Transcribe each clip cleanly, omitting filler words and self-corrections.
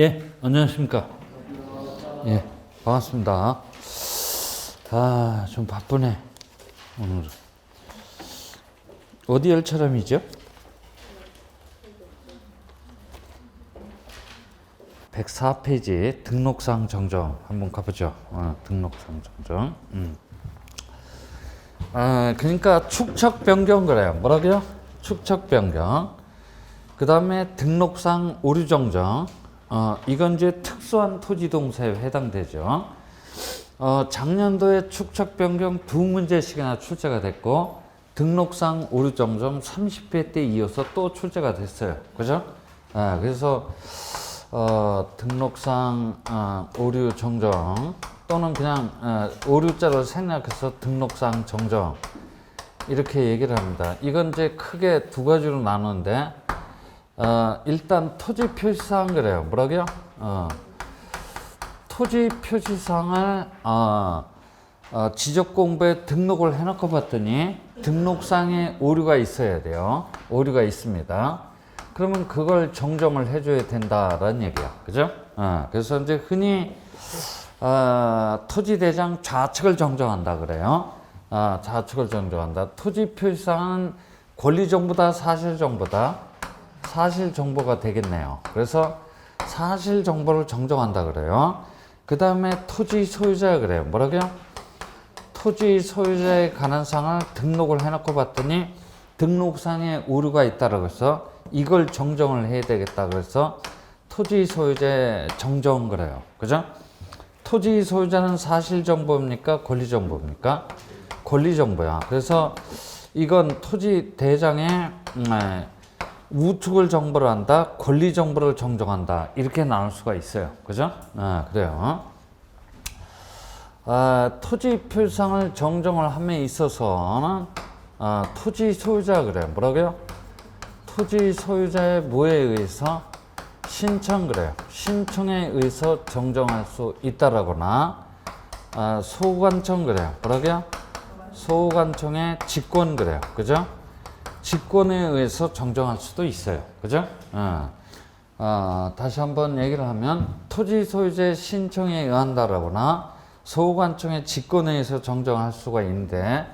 예, 안녕하십니까. 예, 반갑습니다. 좀 바쁘네, 오늘. 어디 열차람이죠? 104페이지 등록상 정정 한번 가보죠. 등록상 정정. 그러니까 축척 변경 그래요. 뭐라고요? 축척 변경. 그 다음에 등록상 오류 정정. 이건 이제 특수한 토지 동사에 해당되죠. 작년도에 축척 변경 2문제씩이나 출제가 됐고, 등록상 오류 정정 30회 때 이어서 또 출제가 됐어요. 그죠? 그래서 등록상 오류 정정 또는 그냥 오류자로 생략해서 등록상 정정 이렇게 얘기를 합니다. 이건 이제 크게 두 가지로 나누는데, 일단 토지 표시사항 그래요. 뭐라고요? 토지 표시사항을 지적 공부에 등록을 해놓고 봤더니 등록상에 오류가 있어야 돼요. 오류가 있습니다. 그러면 그걸 정정을 해줘야 된다라는 얘기야. 그죠? 그래서 이제 흔히 토지대장 좌측을 정정한다 그래요. 좌측을 정정한다. 토지 표시사항은 권리정보다 사실정보다 사실정보가 되겠네요. 그래서 사실정보를 정정한다 그래요. 그 다음에 토지 소유자 그래요. 뭐라고요? 토지 소유자에 관한 사항을 등록을 해놓고 봤더니 등록상에 오류가 있다라고 해서 이걸 정정을 해야 되겠다 그래서 토지 소유자 정정 그래요. 그죠? 토지 소유자는 사실정보입니까? 권리정보입니까? 권리정보야. 그래서 이건 토지 대장에 우측을 정보를 한다, 권리 정보를 정정한다 이렇게 나눌 수가 있어요. 그죠? 그래요. 토지 표시상을 정정을 함에 있어서는 토지 소유자 그래요. 뭐라고요? 토지 뭐에 의해서 신청 그래요. 신청에 의해서 정정할 수 있다라거나 소관청 그래요. 뭐라고요? 소관청의 직권 그래요. 그죠? 직권에 의해서 정정할 수도 있어요. 그죠? 다시 한번 얘기를 하면 토지 소유자의 신청에 의한다라거나 소관청의 직권에 의해서 정정할 수가 있는데,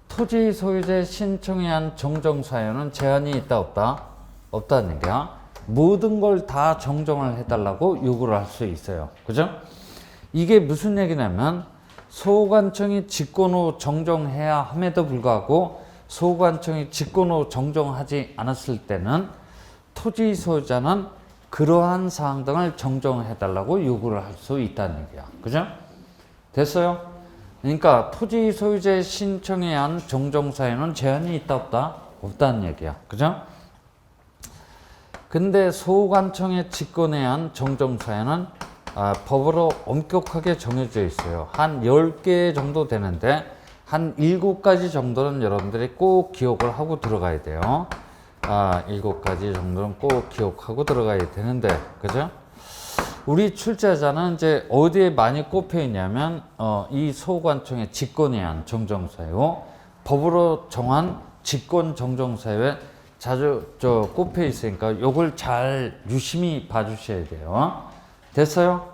토지 소유자의 신청에 의한 정정 사유는 제한이 있다 없다? 없다는 얘기야. 모든 걸 다 정정을 해달라고 요구를 할 수 있어요. 그죠? 이게 무슨 얘기냐면 소관청이 직권 후 정정해야 함에도 불구하고 소관청이 직권 후 정정하지 않았을 때는 토지 소유자는 그러한 사항 등을 정정해달라고 요구를 할 수 있다는 얘기야. 그죠? 됐어요? 그러니까 토지 소유자의 신청에 의한 정정 사유는 제한이 있다 없다? 없다는 얘기야. 그죠? 근데 소관청의 직권에 의한 정정 사유는 법으로 엄격하게 정해져 있어요. 한 10개 정도 되는데 한 7가지 정도는 여러분들이 꼭 기억을 하고 들어가야 돼요. 7가지 정도는 꼭 기억하고 들어가야 되는데, 그죠? 우리 출제자는 이제 어디에 많이 꼽혀 있냐면, 이 소관청의 직권에 의한 정정사유, 법으로 정한 직권 정정사유에 자주 꼽혀 있으니까 요걸 잘 유심히 봐주셔야 돼요. 됐어요?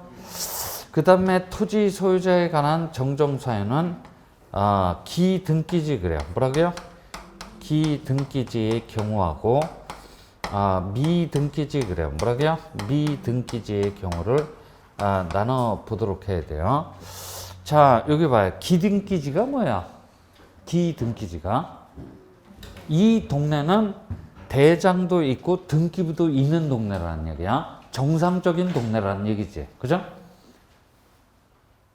그 다음에 토지 소유자에 관한 정정사유는 기등기지 그래요. 뭐라고요? 기등기지의 경우하고 미등기지 그래요. 뭐라고요? 미등기지의 경우를 나눠 보도록 해야 돼요. 자, 여기 봐요. 기등기지가 뭐야? 기등기지가 이 동네는 대장도 있고 등기부도 있는 동네라는 얘기야. 정상적인 동네라는 얘기지. 그죠?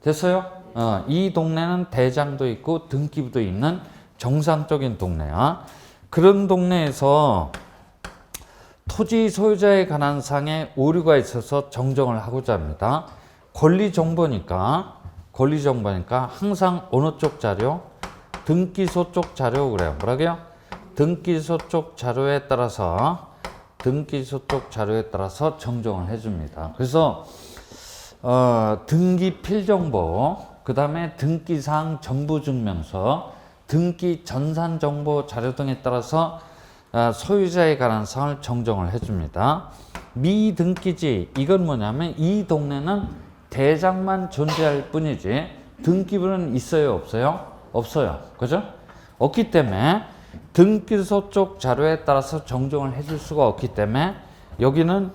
됐어요? 이 동네는 대장도 있고 등기부도 있는 정상적인 동네야. 그런 동네에서 토지 소유자에 관한 사항에 오류가 있어서 정정을 하고자 합니다. 권리정보니까 항상 어느 쪽 자료? 등기소 쪽 자료 그래요. 뭐라고요? 등기소 쪽 자료에 따라서 정정을 해줍니다. 그래서 등기 필정보, 그 다음에 등기사항 정보증명서, 등기 전산정보 자료 등에 따라서 소유자에 관한 사항을 정정을 해줍니다. 미등기지 이건 뭐냐면 이 동네는 대장만 존재할 뿐이지 등기부는 있어요 없어요? 없어요. 그죠? 없기 때문에 등기소 쪽 자료에 따라서 정정을 해줄 수가 없기 때문에 여기는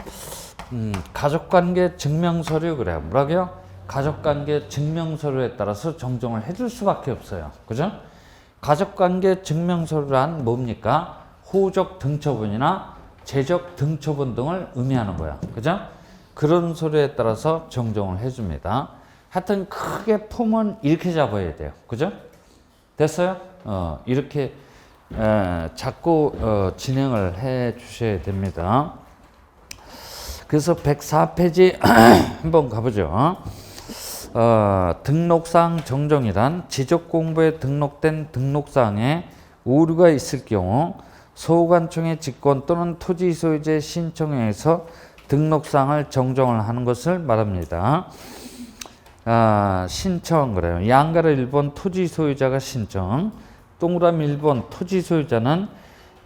가족관계 증명서류 그래요. 뭐라고요? 가족관계 증명서류에 따라서 정정을 해줄 수밖에 없어요. 그죠? 가족관계 증명서류란 뭡니까? 호적 등초본이나 재적 등초본 등을 의미하는 거야. 그죠? 그런 서류에 따라서 정정을 해줍니다. 하여튼 크게 폼은 이렇게 잡아야 돼요. 그죠? 됐어요? 이렇게 자꾸 진행을 해 주셔야 됩니다. 그래서 104페이지 한번 가보죠. 등록사항 정정이란 지적공부에 등록된 등록사항에 오류가 있을 경우 소관청의 직권 또는 토지 소유자의 신청에 의해서 등록사항을 정정을 하는 것을 말합니다. 신청 그래요. 양가로 1번 토지 소유자가 신청, 동그라미 1번 토지 소유자는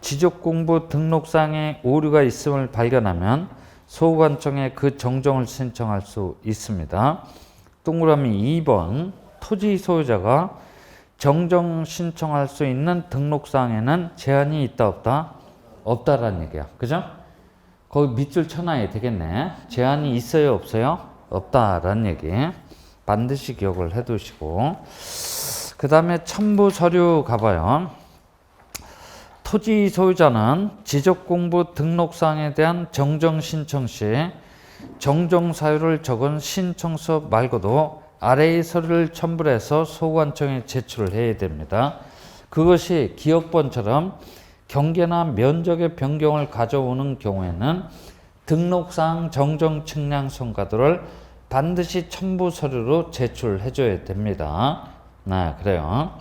지적공부 등록사항에 오류가 있음을 발견하면 소관청에 그 정정을 신청할 수 있습니다. 동그라미 2번 토지 소유자가 정정 신청할 수 있는 등록사항에는 제한이 있다 없다? 없다라는 얘기야. 그죠? 거기 밑줄 쳐놔야 되겠네. 제한이 있어요 없어요? 없다라는 얘기. 반드시 기억을 해 두시고 그 다음에 첨부 서류 가봐요. 토지 소유자는 지적공부 등록사항에 대한 정정 신청 시 정정 사유를 적은 신청서 말고도 아래의 서류를 첨부해서 소관청에 제출을 해야 됩니다. 그것이 기업번처럼 경계나 면적의 변경을 가져오는 경우에는 등록사항 정정 측량 성과도를 반드시 첨부 서류로 제출해 줘야 됩니다. 네, 그래요.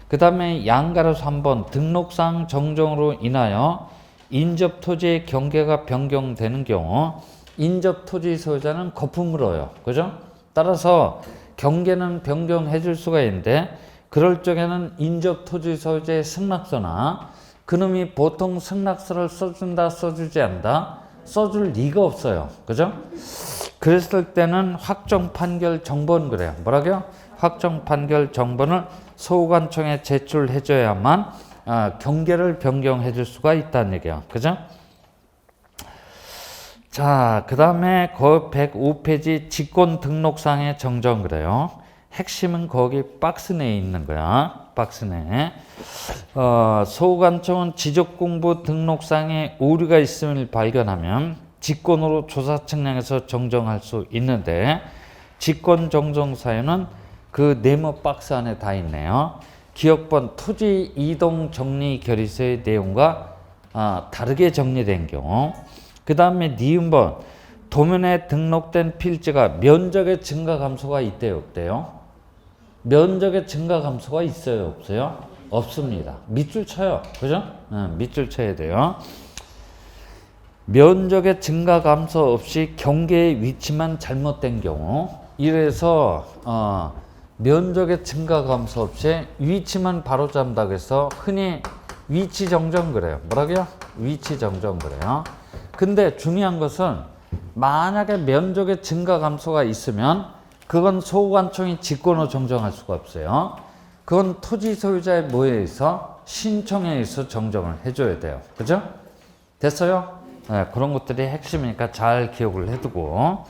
그 다음에 양가로서 한번 등록사항 정정으로 인하여 인접토지의 경계가 변경되는 경우 인접토지 소유자는 거품을 얻어요. 그죠? 따라서 경계는 변경해 줄 수가 있는데 그럴 적에는 인접토지 소유자의 승낙서나 그놈이 보통 승낙서를 써준다 써주지 않다 써줄 리가 없어요. 그죠? 그랬을 때는 확정 판결 정본 그래요. 뭐라고요? 확정 판결 정본을 소관청에 제출해 줘야만 경계를 변경해 줄 수가 있다는 얘기야. 그죠? 자, 그 다음에 그 105페이지 직권 등록상의 정정 그래요. 핵심은 거기 박스 내에 있는 거야. 박스 내에. 소관청은 지적공부 등록상에 오류가 있음을 발견하면 직권으로 조사 측량해서 정정할 수 있는데 직권 정정 사유는 그 네모 박스 안에 다 있네요. 기억번 토지 이동 정리 결의서의 내용과 다르게 정리된 경우 그 다음에 니은번 도면에 등록된 필지가 면적의 증가 감소가 있대요 없대요? 면적의 증가 감소가 있어요 없어요? 없습니다. 밑줄 쳐요. 그죠? 밑줄 쳐야 돼요. 면적의 증가 감소 없이 경계의 위치만 잘못된 경우 이래서 면적의 증가 감소 없이 위치만 바로잡는다고 해서 흔히 위치 정정 그래요. 뭐라고요? 위치 정정 그래요. 근데 중요한 것은 만약에 면적의 증가 감소가 있으면 그건 소관청이 직권으로 정정할 수가 없어요. 그건 토지 소유자의 뭐에 의해서 신청에 의해서 정정을 해줘야 돼요. 그죠? 됐어요? 네, 그런 것들이 핵심이니까 잘 기억을 해두고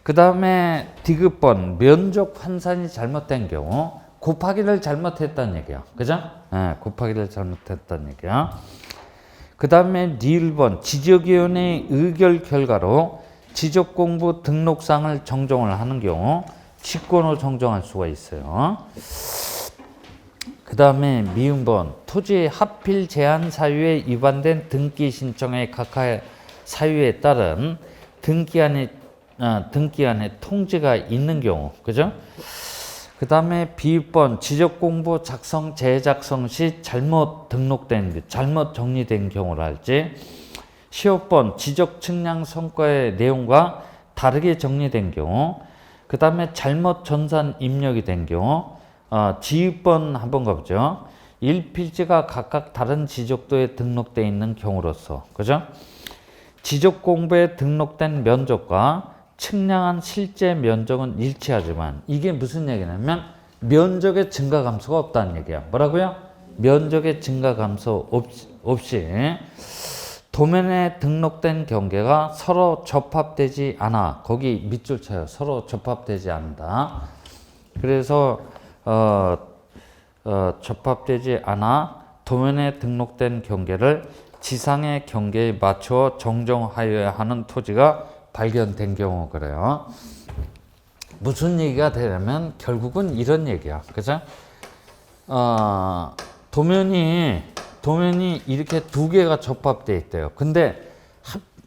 그 다음에 디귿번 면적 환산이 잘못된 경우 곱하기를 잘못했다는 얘기야. 그죠? 네, 곱하기를 잘못했다는 얘기야. 그 다음에 니을번 지적위원회의 의결 결과로 지적공부 등록상을 정정을 하는 경우 직권으로 정정할 수가 있어요. 그 다음에 미음번 토지의 하필 제한 사유에 위반된 등기 신청의 각하의 사유에 따른 등기안의 통지가 있는 경우, 그죠? 그 다음에 비번 지적공부 작성 재작성 시 잘못 등록된 잘못 정리된 경우랄지 15번 지적 측량 성과의 내용과 다르게 정리된 경우 그 다음에 잘못 전산 입력이 된 경우 지읒번 한번 가보죠. 1필지가 각각 다른 지적도에 등록되어 있는 경우로서 그죠? 지적 공부에 등록된 면적과 측량한 실제 면적은 일치하지만 이게 무슨 얘기냐면 면적의 증가 감소가 없다는 얘기야. 뭐라고요? 면적의 증가 감소 없이 도면에 등록된 경계가 서로 접합되지 않아. 거기 밑줄 쳐요. 서로 접합되지 않는다. 그래서 접합되지 않아 도면에 등록된 경계를 지상의 경계에 맞추어 정정하여야 하는 토지가 발견된 경우 그래요. 무슨 얘기가 되냐면 결국은 이런 얘기야. 그죠? 도면이 이렇게 두 개가 접합되어 있대요. 근데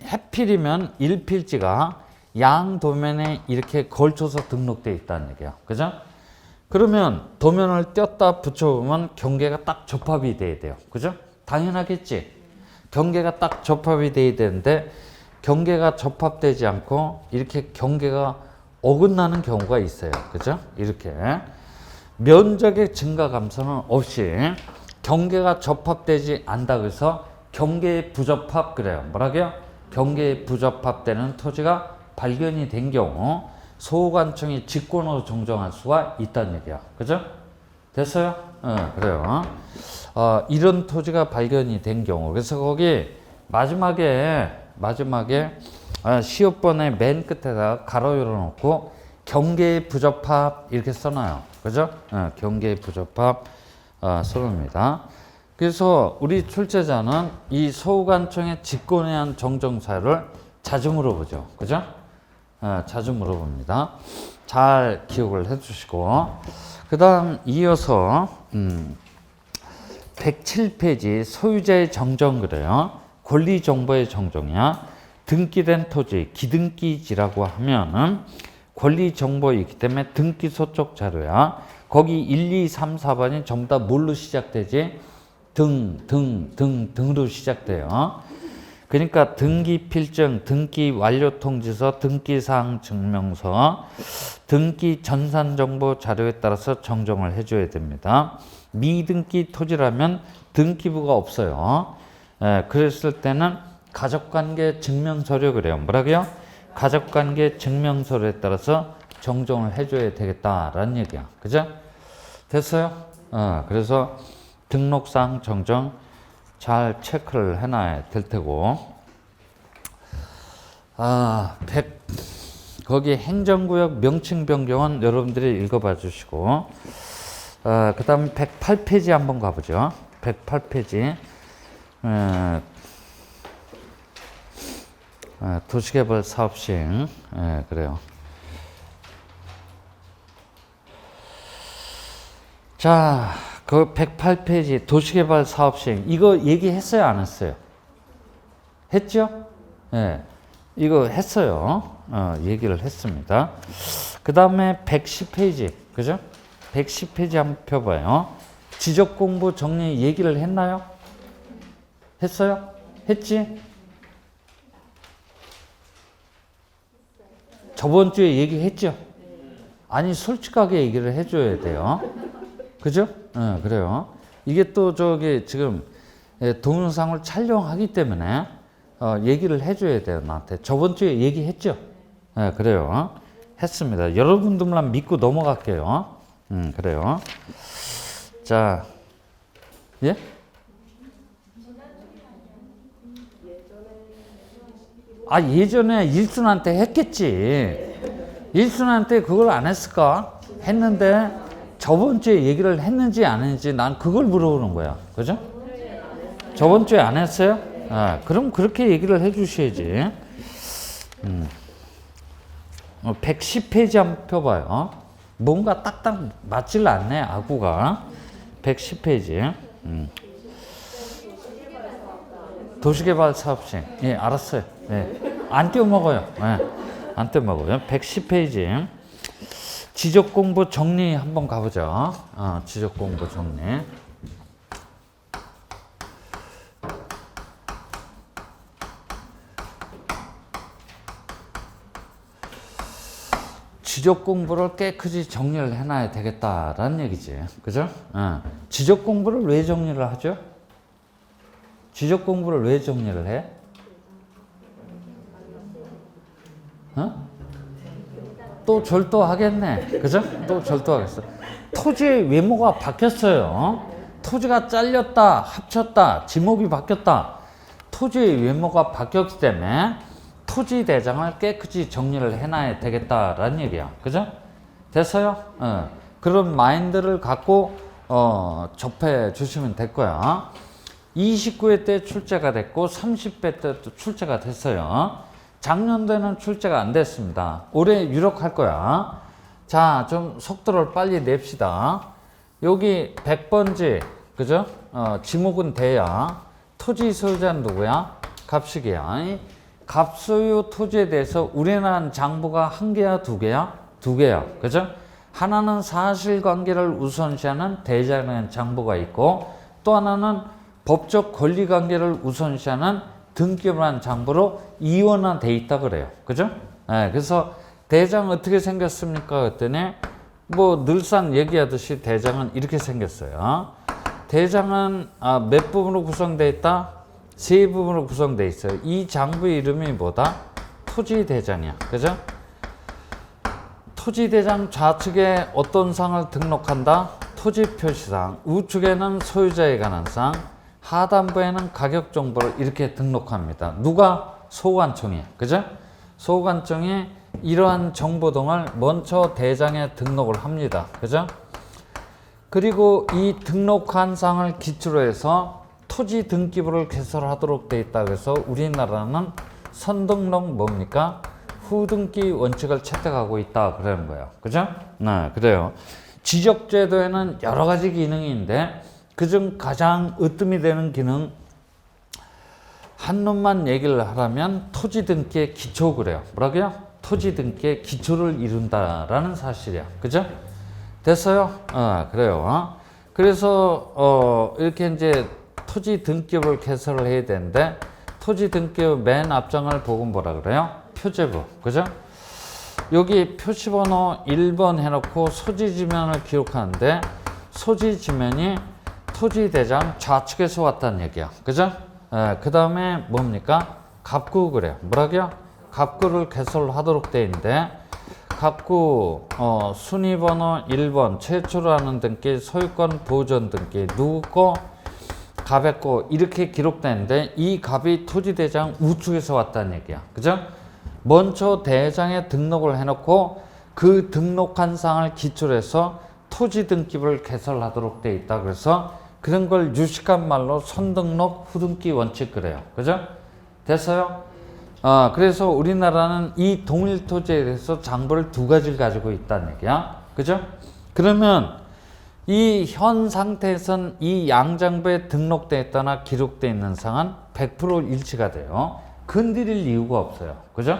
하필이면 1필지가 양 도면에 이렇게 걸쳐서 등록되어 있다는 얘기야. 그죠? 그러면 도면을 뗐다 붙여보면 경계가 딱 접합이 돼야 돼요. 그죠? 당연하겠지? 경계가 딱 접합이 돼야 되는데 경계가 접합되지 않고 이렇게 경계가 어긋나는 경우가 있어요. 그죠? 이렇게. 면적의 증가 감소는 없이 경계가 접합되지 않다 그래서 경계의 부접합 그래요. 뭐라고요? 경계의 부접합되는 토지가 발견이 된 경우 소관청이 직권으로 정정할 수가 있다는 얘기야. 그죠? 됐어요? 그래요. 이런 토지가 발견이 된 경우. 그래서 거기 마지막에 시효번의 맨 끝에다가 가로 열어놓고 경계의 부접합 이렇게 써놔요. 그죠? 경계의 부접합 써놓습니다. 그래서 우리 출제자는 이 소관청의 직권에 의한 정정사유를 자주 물어보죠. 그죠? 자주 물어봅니다. 잘 기억을 해주시고 그 다음 이어서 107페이지 소유자의 정정 그래요. 권리정보의 정정이야. 등기된 토지 기등기지라고 하면은 권리정보이기 때문에 등기소쪽 자료야. 거기 1, 2, 3, 4번이 전부 다 뭘로 시작되지? 등으로 시작돼요. 그러니까 등기필증, 등기완료통지서, 등기사항 증명서, 등기 전산정보 자료에 따라서 정정을 해줘야 됩니다. 미등기 토지라면 등기부가 없어요. 그랬을 때는 가족관계 증명서류 그래요. 뭐라고요? 가족관계 증명서류에 따라서 정정을 해줘야 되겠다라는 얘기야. 그죠? 됐어요? 그래서 등록사항 정정 잘 체크를 해놔야 될 테고. 거기 행정구역 명칭 변경은 여러분들이 읽어봐 주시고, 그 다음에 108페이지 한번 가보죠. 108페이지. 도시개발 사업시행. 그래요. 자, 그 108페이지 도시개발 사업시행. 이거 얘기했어요, 안 했어요? 했죠? 예. 이거 했어요. 얘기를 했습니다. 그 다음에 110페이지. 그죠? 110페이지 한번 펴봐요. 지적공부 정리 얘기를 했나요? 했어요? 했지? 저번 주에 얘기했죠? 아니, 솔직하게 얘기를 해줘야 돼요. 그죠? 그래요. 이게 또 지금 동영상을 촬영하기 때문에 얘기를 해줘야 돼요, 나한테. 저번 주에 얘기했죠? 그래요. 했습니다. 여러분들만 믿고 넘어갈게요. 그래요. 자, 예? 예전에 일순한테 했겠지. 일순한테 그걸 안 했을까? 했는데 저번 주에 얘기를 했는지 안 했는지 난 그걸 물어보는 거야. 그죠? 저번 주에 안 했어요? 그럼 그렇게 얘기를 해 주셔야지. 110페이지 한번 펴봐요. 뭔가 딱딱 맞질 않네, 아구가. 110페이지. 도시개발 사업시행. 예, 알았어요. 예. 안 떼어먹어요. 예. 안 떼어먹어요. 110페이지. 지적공부 정리 한번 가보죠. 지적공부 정리. 지적공부를 깨끗이 정리를 해놔야 되겠다라는 얘기지. 그죠? 지적공부를 왜 정리를 하죠? 지적공부를 왜 정리를 해? 어? 또 절도하겠네. 그죠? 또 절도하겠어. 토지의 외모가 바뀌었어요. 토지가 잘렸다, 합쳤다, 지목이 바뀌었다. 토지의 외모가 바뀌었기 때문에 토지 대장을 깨끗이 정리를 해놔야 되겠다라는 얘기야. 그죠? 됐어요? 그런 마인드를 갖고 접해 주시면 될 거야. 29회 때 출제가 됐고 30회 때도 출제가 됐어요. 작년도에는 출제가 안 됐습니다. 올해 유력할 거야. 자, 좀 속도를 빨리 냅시다. 여기 100번지, 그죠? 지목은 대야. 토지 소유자는 누구야? 갑식이야. 갑소유 토지에 대해서 우리나라 장부가 한 개야, 두 개야? 두 개야. 그죠? 하나는 사실관계를 우선시하는 대장의 장부가 있고, 또 하나는 법적 권리관계를 우선시하는 등기부란 장부로 이원화돼 있다 그래요. 그죠? 네, 그래서 대장 어떻게 생겼습니까? 그랬더니 뭐 늘상 얘기하듯이 대장은 이렇게 생겼어요. 대장은 몇 부분으로 구성되어 있다? 세 부분으로 구성되어 있어요. 이 장부의 이름이 뭐다? 토지대장이야. 그죠? 토지대장 좌측에 어떤 상을 등록한다? 토지표시상. 우측에는 소유자에 관한 상. 하단부에는 가격 정보를 이렇게 등록합니다. 누가? 소관청이. 그죠? 소관청이 이러한 정보 등을 먼저 대장에 등록을 합니다. 그죠? 그리고 이 등록한 상을 기초로 해서 토지 등기부를 개설하도록 되어 있다. 그래서 우리나라는 선등록 뭡니까? 후등기 원칙을 채택하고 있다. 그러는 거예요. 그죠? 네, 그래요. 지적제도에는 여러 가지 기능이 있는데 그중 가장 으뜸이 되는 기능 한눈만 얘기를 하라면 토지 등기의 기초 그래요. 뭐라고요? 토지 등기의 기초를 이룬다라는 사실이야. 그죠? 됐어요? 그래요. 그래서 이렇게 이제 토지 등기부를 개설을 해야 되는데 토지 등기부 맨 앞장을 보고 뭐라 그래요? 표제부. 그죠? 여기 표시번호 1번 해놓고 소지지면을 기록하는데 소지지면이 토지대장 좌측에서 왔다는 얘기야. 그죠? 그 다음에 뭡니까? 갑구 그래요. 뭐라고요? 갑구를 개설하도록 되어 있는데 갑구 순위번호 1번 최초로 하는 등기 소유권 보존 등기 누구 거? 갑의 거 이렇게 기록되는데 이 갑이 토지대장 우측에서 왔다는 얘기야. 그죠? 먼저 대장에 등록을 해놓고 그 등록한 상을 기초로 해서 토지 등기부를 개설하도록 되어 있다. 그래서 그런 걸 유식한 말로 선등록 후등기 원칙 그래요. 그죠? 됐어요? 그래서 우리나라는 이 동일 토지에 대해서 장부를 두 가지를 가지고 있다는 얘기야. 그죠? 그러면 이 현 상태에선 이 양장부에 등록되어 있거나 기록되어 있는 상은 100% 일치가 돼요. 건드릴 이유가 없어요. 그죠?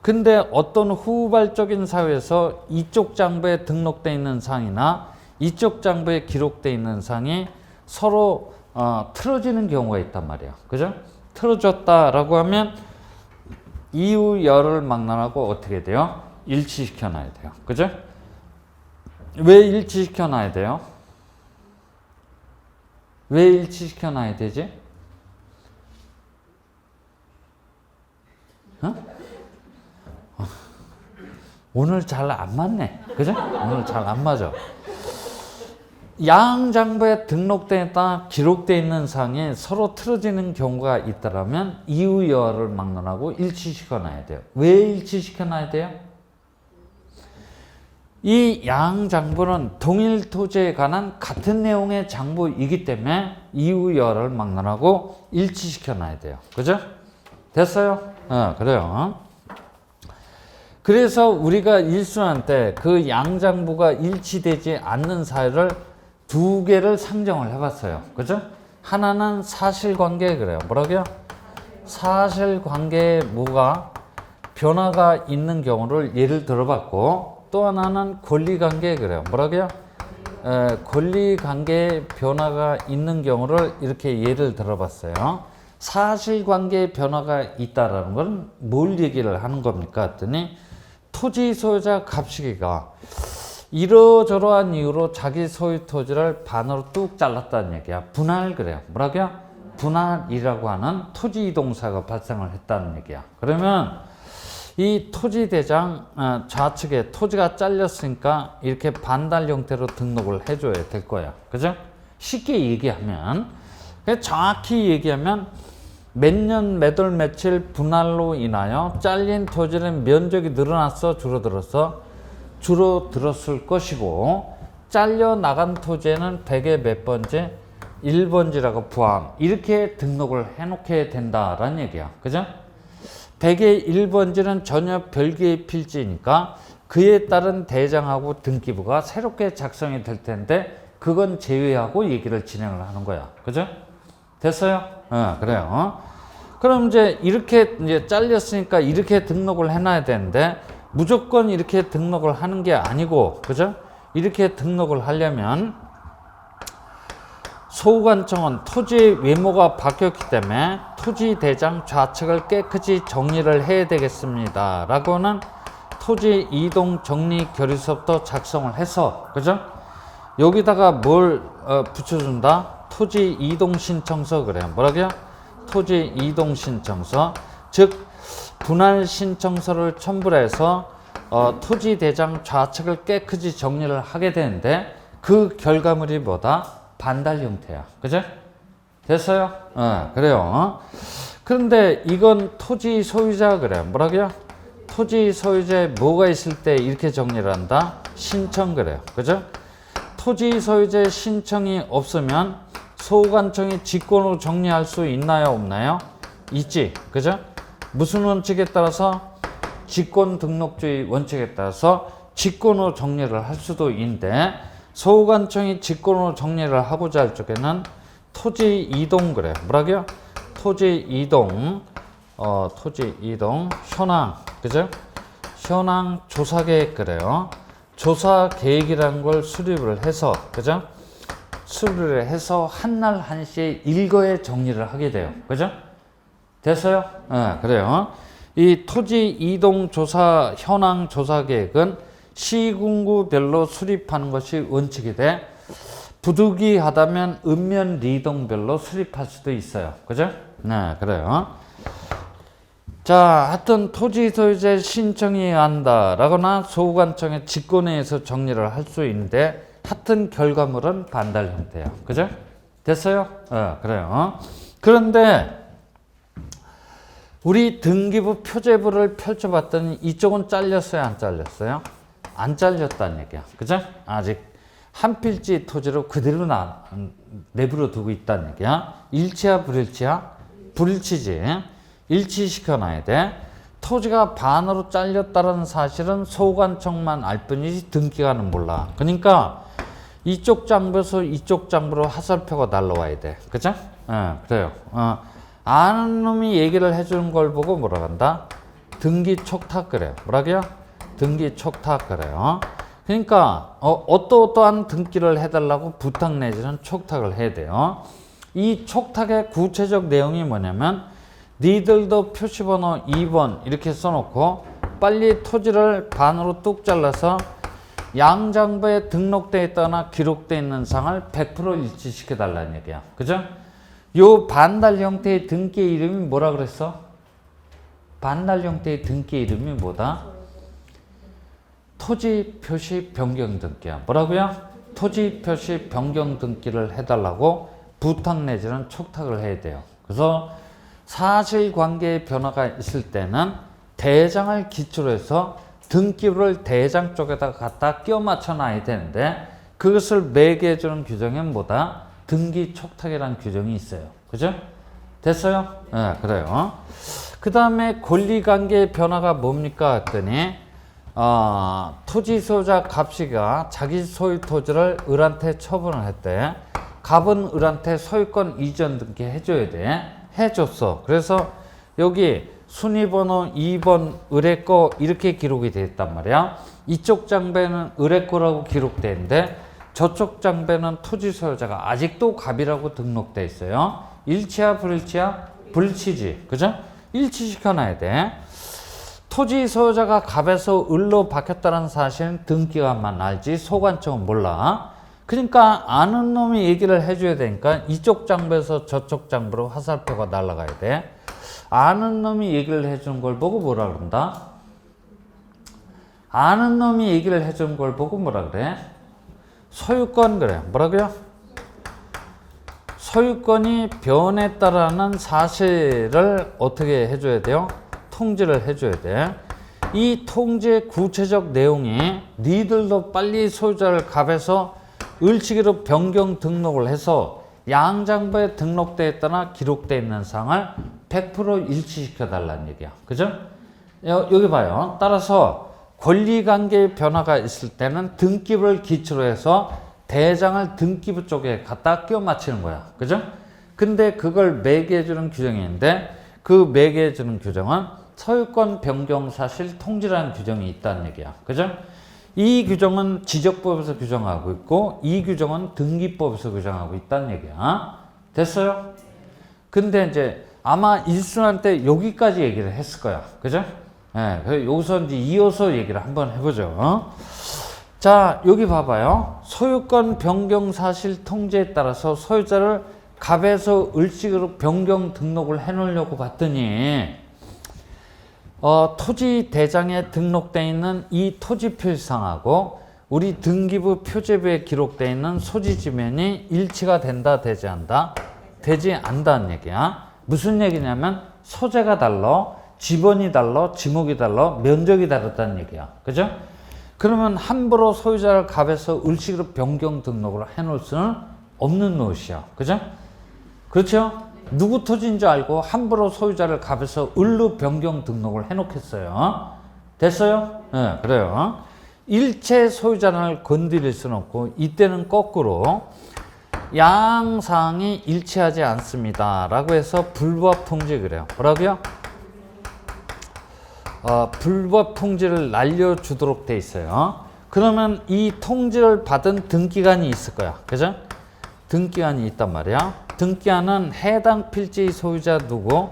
근데 어떤 후발적인 사회에서 이쪽 장부에 등록되어 있는 상이나 이쪽 장부에 기록되어 있는 상이 서로 틀어지는 경우가 있단 말이야. 그죠? 틀어졌다라고 하면 이유 열을 막론하고 어떻게 돼요? 일치시켜 놔야 돼요. 그죠? 왜 일치시켜 놔야 돼요? 왜 일치시켜 놔야 되지? 오늘 잘 안 맞네. 그죠? 오늘 잘 안 맞아. 양장부에 등록되어 있다 기록되어 있는 상이 서로 틀어지는 경우가 있다면 이유여를 막론하고 일치시켜 놔야 돼요. 왜 일치시켜 놔야 돼요? 이 양장부는 동일 토지에 관한 같은 내용의 장부이기 때문에 이유여를 막론하고 일치시켜 놔야 돼요. 그죠? 됐어요? 그래요. 그래서 우리가 일순환 때 그 양장부가 일치되지 않는 사유를 두 개를 상정을 해봤어요. 그죠? 하나는 사실관계 그래요. 뭐라고요? 사실관계에 뭐가 변화가 있는 경우를 예를 들어봤고 또 하나는 권리관계 그래요. 뭐라고요? 권리관계에 변화가 있는 경우를 이렇게 예를 들어봤어요. 사실관계에 변화가 있다라는 건 뭘 얘기를 하는 겁니까? 했더니 토지 소유자 갑식이가 이러저러한 이유로 자기 소유 토지를 반으로 뚝 잘랐다는 얘기야. 분할 그래요. 뭐라고요? 분할이라고 하는 토지 이동사가 발생을 했다는 얘기야. 그러면 이 토지대장 좌측에 토지가 잘렸으니까 이렇게 반달 형태로 등록을 해줘야 될 거야. 그죠? 쉽게 얘기하면, 정확히 얘기하면 몇 년, 몇 월, 며칠 분할로 인하여 잘린 토지의 면적이 늘어났어, 줄어들었어? 줄어들었을 것이고, 잘려 나간 토지에는 100에 몇 번지? 1번지라고 포함. 이렇게 등록을 해놓게 된다라는 얘기야. 그죠? 100의 1번지는 전혀 별개의 필지니까 그에 따른 대장하고 등기부가 새롭게 작성이 될 텐데 그건 제외하고 얘기를 진행을 하는 거야. 그죠? 됐어요? 그래요. 그럼 이제 이렇게 이제 잘렸으니까 이렇게 등록을 해놔야 되는데 무조건 이렇게 등록을 하는 게 아니고, 그죠? 이렇게 등록을 하려면 소관청은 토지의 외모가 바뀌었기 때문에 토지 대장 좌측을 깨끗이 정리를 해야 되겠습니다. 라고는 토지 이동 정리 결의서부터 작성을 해서, 그죠? 여기다가 뭘 붙여준다? 토지 이동 신청서 그래요. 뭐라고요? 토지 이동 신청서. 즉 분할 신청서를 첨부를 해서 토지 대장 좌측을 깨끗이 정리를 하게 되는데 그 결과물이 뭐다? 반달 형태야. 그죠? 됐어요? 그래요. 그런데 이건 토지 소유자 그래요. 뭐라고요? 토지 소유자에 뭐가 있을 때 이렇게 정리를 한다? 신청 그래요. 그죠? 토지 소유자의 신청이 없으면 소관청이 직권으로 정리할 수 있나요? 없나요? 있지. 그죠? 무슨 원칙에 따라서? 직권 등록주의 원칙에 따라서 직권으로 정리를 할 수도 있는데 소관청이 직권으로 정리를 하고자 할 적에는 토지 이동 그래요. 뭐라고요? 토지 이동, 토지 이동 현황, 그죠? 현황 조사 계획 그래요. 조사 계획이라는 걸 수립을 해서, 그죠? 수립을 해서 한날 한시에 일거에 정리를 하게 돼요. 그죠? 됐어요? 그래요. 이 토지 이동 조사 현황 조사 계획은 시군구별로 수립하는 것이 원칙이 돼. 부득이하다면 읍면 리동별로 수립할 수도 있어요. 그죠? 네, 그래요. 자, 하여튼 토지 소유자의 신청이 한다라거나 소관청의 직권에 의해서 정리를 할 수 있는데 하여튼 결과물은 반달 형태야. 그죠? 됐어요? 그래요. 그런데 우리 등기부 표제부를 펼쳐봤더니 이쪽은 잘렸어요? 안 잘렸어요? 안 잘렸다는 얘기야. 그죠? 아직 한 필지 토지로 그대로 내버려 두고 있다는 얘기야. 일치야, 불일치야? 불일치지. 일치시켜놔야 돼. 토지가 반으로 잘렸다는 사실은 소관청만 알 뿐이지 등기관은 몰라. 그러니까 이쪽 장부에서 이쪽 장부로 화살표가 날라와야 돼. 그죠? 그래요. 아는 놈이 얘기를 해주는 걸 보고 뭐라 한다? 등기 촉탁 그래요. 뭐라고요? 등기 촉탁 그래요. 그러니까 어떠한 등기를 해달라고 부탁 내지는 촉탁을 해야 돼요. 이 촉탁의 구체적 내용이 뭐냐면 니들도 표시번호 2번 이렇게 써놓고 빨리 토지를 반으로 뚝 잘라서 양장부에 등록되어 있거나 기록되어 있는 상을 100% 일치시켜 달라는 얘기야. 그죠? 요 반달 형태의 등기의 이름이 뭐라 그랬어? 반달 형태의 등기의 이름이 뭐다? 토지 표시 변경 등기야. 뭐라고요? 토지 표시 변경 등기를 해달라고 부탁 내지는 촉탁을 해야 돼요. 그래서 사실관계의 변화가 있을 때는 대장을 기초로 해서 등기부를 대장 쪽에다 갖다 끼워 맞춰 놔야 되는데 그것을 매개해 주는 규정은 뭐다? 등기 촉탁이라는 규정이 있어요. 그죠? 됐어요? 그래요. 그 다음에 권리관계의 변화가 뭡니까? 했더니 토지 소유자 갑씨가 자기 소유 토지를 을한테 처분을 했대. 갑은 을한테 소유권 이전 등기 해줘야 돼. 해줬어. 그래서 여기 순위번호 2번 을의 거 이렇게 기록이 되어 있단 말이야. 이쪽 장배는 을의 거라고 기록되는데 저쪽 장배는 토지 소유자가 아직도 갑이라고 등록돼 있어요. 일치야, 불일치야? 불일치지. 그죠? 일치시켜놔야 돼. 토지 소유자가 갑에서 을로 바뀌었다는 사실은 등기관만 알지 소관청은 몰라. 그러니까 아는 놈이 얘기를 해줘야 되니까 이쪽 장부에서 저쪽 장부로 화살표가 날아가야 돼. 아는 놈이 얘기를 해주는 걸 보고 뭐라 그런다? 아는 놈이 얘기를 해준 걸 보고 뭐라 그래? 소유권 그래. 뭐라고요? 소유권이 변했다라는 사실을 어떻게 해줘야 돼요? 통지를 해줘야 돼. 이 통지의 구체적 내용이 니들도 빨리 소유자를 갑에서 을치기로 변경 등록을 해서 양장부에 등록되어 있거나 기록되어 있는 사항을 100% 일치시켜 달라는 얘기야. 그죠? 여기 봐요. 따라서 권리관계의 변화가 있을 때는 등기부를 기초로 해서 대장을 등기부 쪽에 갖다 끼워 맞추는 거야. 그죠? 근데 그걸 매개해주는 규정이 있는데 그 매개해주는 규정은 소유권 변경 사실 통지라는 규정이 있다는 얘기야. 그죠? 이 규정은 지적법에서 규정하고 있고 이 규정은 등기법에서 규정하고 있다는 얘기야. 됐어요? 근데 이제 아마 일순환 때 여기까지 얘기를 했을 거야. 그죠? 예, 여기서 이제 이어서 얘기를 한번 해보죠. 자, 여기 봐봐요. 소유권 변경 사실 통지에 따라서 소유자를 갑에서 을식으로 변경 등록을 해놓으려고 봤더니 토지 대장에 등록되어 있는 이 토지 표시상하고 우리 등기부 표제부에 기록되어 있는 소지 지면이 일치가 된다, 되지 않다? 되지 않다는 얘기야. 무슨 얘기냐면 소재가 달라, 지번이 달라, 지목이 달라, 면적이 다르다는 얘기야. 그죠? 그러면 함부로 소유자를 갑에서 을식으로 변경 등록을 해놓을 수는 없는 노릇이야. 그죠? 그렇죠? 누구 토지인 줄 알고 함부로 소유자를 갑에서 을로 변경 등록을 해놓겠어요. 됐어요? 네, 그래요. 일체 소유자를 건드릴 수는 없고 이때는 거꾸로 양상이 일치하지 않습니다 라고 해서 불법 통지 그래요. 뭐라고요? 불법 통지를 날려주도록 돼 있어요. 그러면 이 통지를 받은 등기관이 있을 거야. 그죠? 등기관이 있단 말이야. 등기관은 해당 필지 소유자 누구?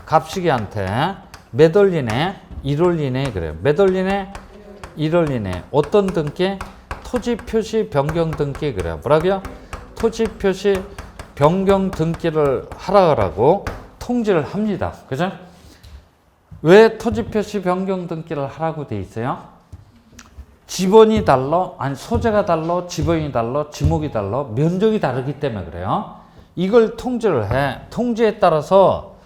갑식이한테 몇 월 이내? 1월 이내 그래요. 몇 월 이내? 1월 이내. 어떤 등기? 토지 표시 변경 등기 그래요. 뭐라고요? 토지 표시 변경 등기를 하라고 통지를 합니다. 그죠? 왜 토지 표시 변경 등기를 하라고 돼 있어요? 지번이 달라, 아니 소재가 달라, 지번이 달라, 지목이 달라, 면적이 다르기 때문에 그래요. 이걸 통지를 해. 통지에 따라서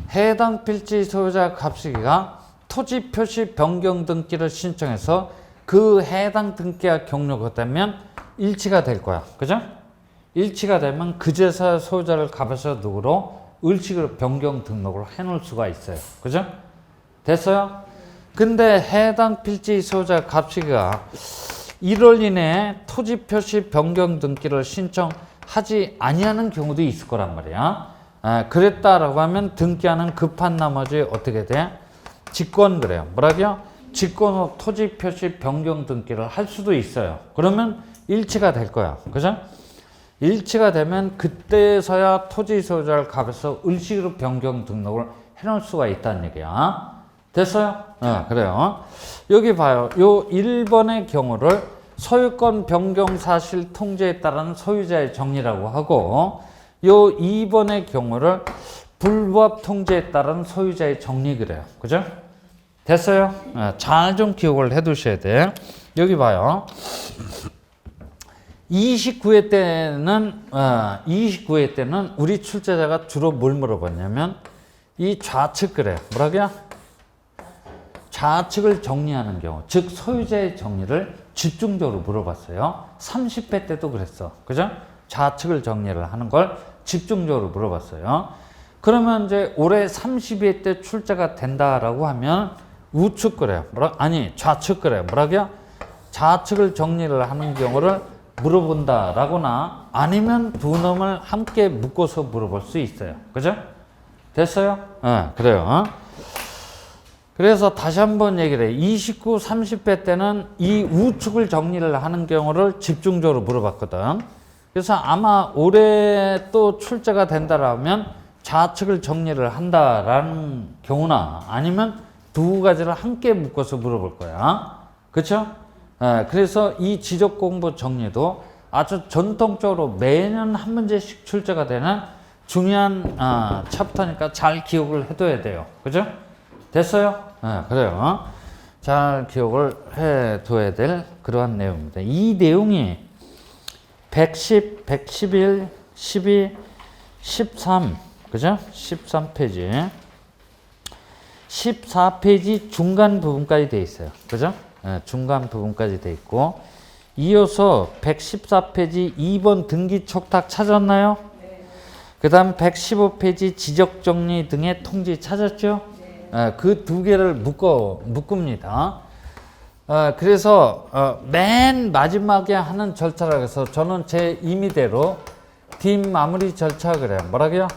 해당 필지 소유자 갑식이가 토지 표시 변경 등기를 신청해서 그 해당 등기가 경로가 되면 일치가 될 거야. 그죠? 일치가 되면 그제서야 소유자를 갑에서 누구로 을식으로 변경 등록을 해놓을 수가 있어요. 그죠? 됐어요? 근데 해당 필지 소유자 갑식이가 1월 이내에 토지 표시 변경 등기를 신청하지 아니하는 경우도 있을 거란 말이야. 그랬다라고 하면 등기하는 급한 나머지 어떻게 돼? 직권 그래요. 뭐라고요? 직권 후 토지 표시 변경 등기를 할 수도 있어요. 그러면 일치가 될 거야. 그죠? 일치가 되면 그때서야 토지 소유자를 갑에서 을식으로 변경 등록을 해놓을 수가 있다는 얘기야. 됐어요? 그래요. 여기 봐요. 요 1번의 경우를 소유권 변경 사실 통지에 따른 소유자의 정리라고 하고 요 2번의 경우를 불법 통지에 따른 소유자의 정리 그래요. 그죠? 됐어요? 잘 좀 기억을 해 두셔야 돼. 여기 봐요. 29회 때는 우리 출제자가 주로 뭘 물어봤냐면 이 좌측 그래요. 뭐라고요? 좌측을 정리하는 경우, 즉 소유자의 정리를 집중적으로 물어봤어요. 30회 때도 그랬어. 그죠? 좌측을 정리를 하는 걸 집중적으로 물어봤어요. 그러면 이제 올해 32회 때 출제가 된다라고 하면 우측 그래요. 아니 좌측 그래요. 뭐라고요? 좌측을 정리를 하는 경우를 물어본다라거나 아니면 두 놈을 함께 묶어서 물어볼 수 있어요. 그죠? 됐어요? 그래요. 그래서 다시 한번 얘기를 해. 29, 30회 때는 이 우측을 정리를 하는 경우를 집중적으로 물어봤거든. 그래서 아마 올해 또 출제가 된다라면 좌측을 정리를 한다라는 경우나 아니면 두 가지를 함께 묶어서 물어볼 거야. 그렇죠? 그래서 이 지적 공부 정리도 아주 전통적으로 매년 한 문제씩 출제가 되는 중요한 챕터니까 잘 기억을 해둬야 돼요. 그죠? 됐어요? 그래요. 잘 기억을 해 둬야 될 그러한 내용입니다. 이 내용이 110, 111, 12, 13, 그죠? 13페이지. 14페이지 중간 부분까지 돼 있어요. 그죠? 네, 중간 부분까지 돼 있고, 이어서 114페이지 2번 등기 촉탁 찾았나요? 네. 그 다음 115페이지 지적 정리 등의 통지 찾았죠? 네. 그 두 개를 묶습니다. 그래서 맨 마지막에 하는 절차라고 해서 저는 제 임의대로 뒷마무리 절차 그래요. 뭐라고요?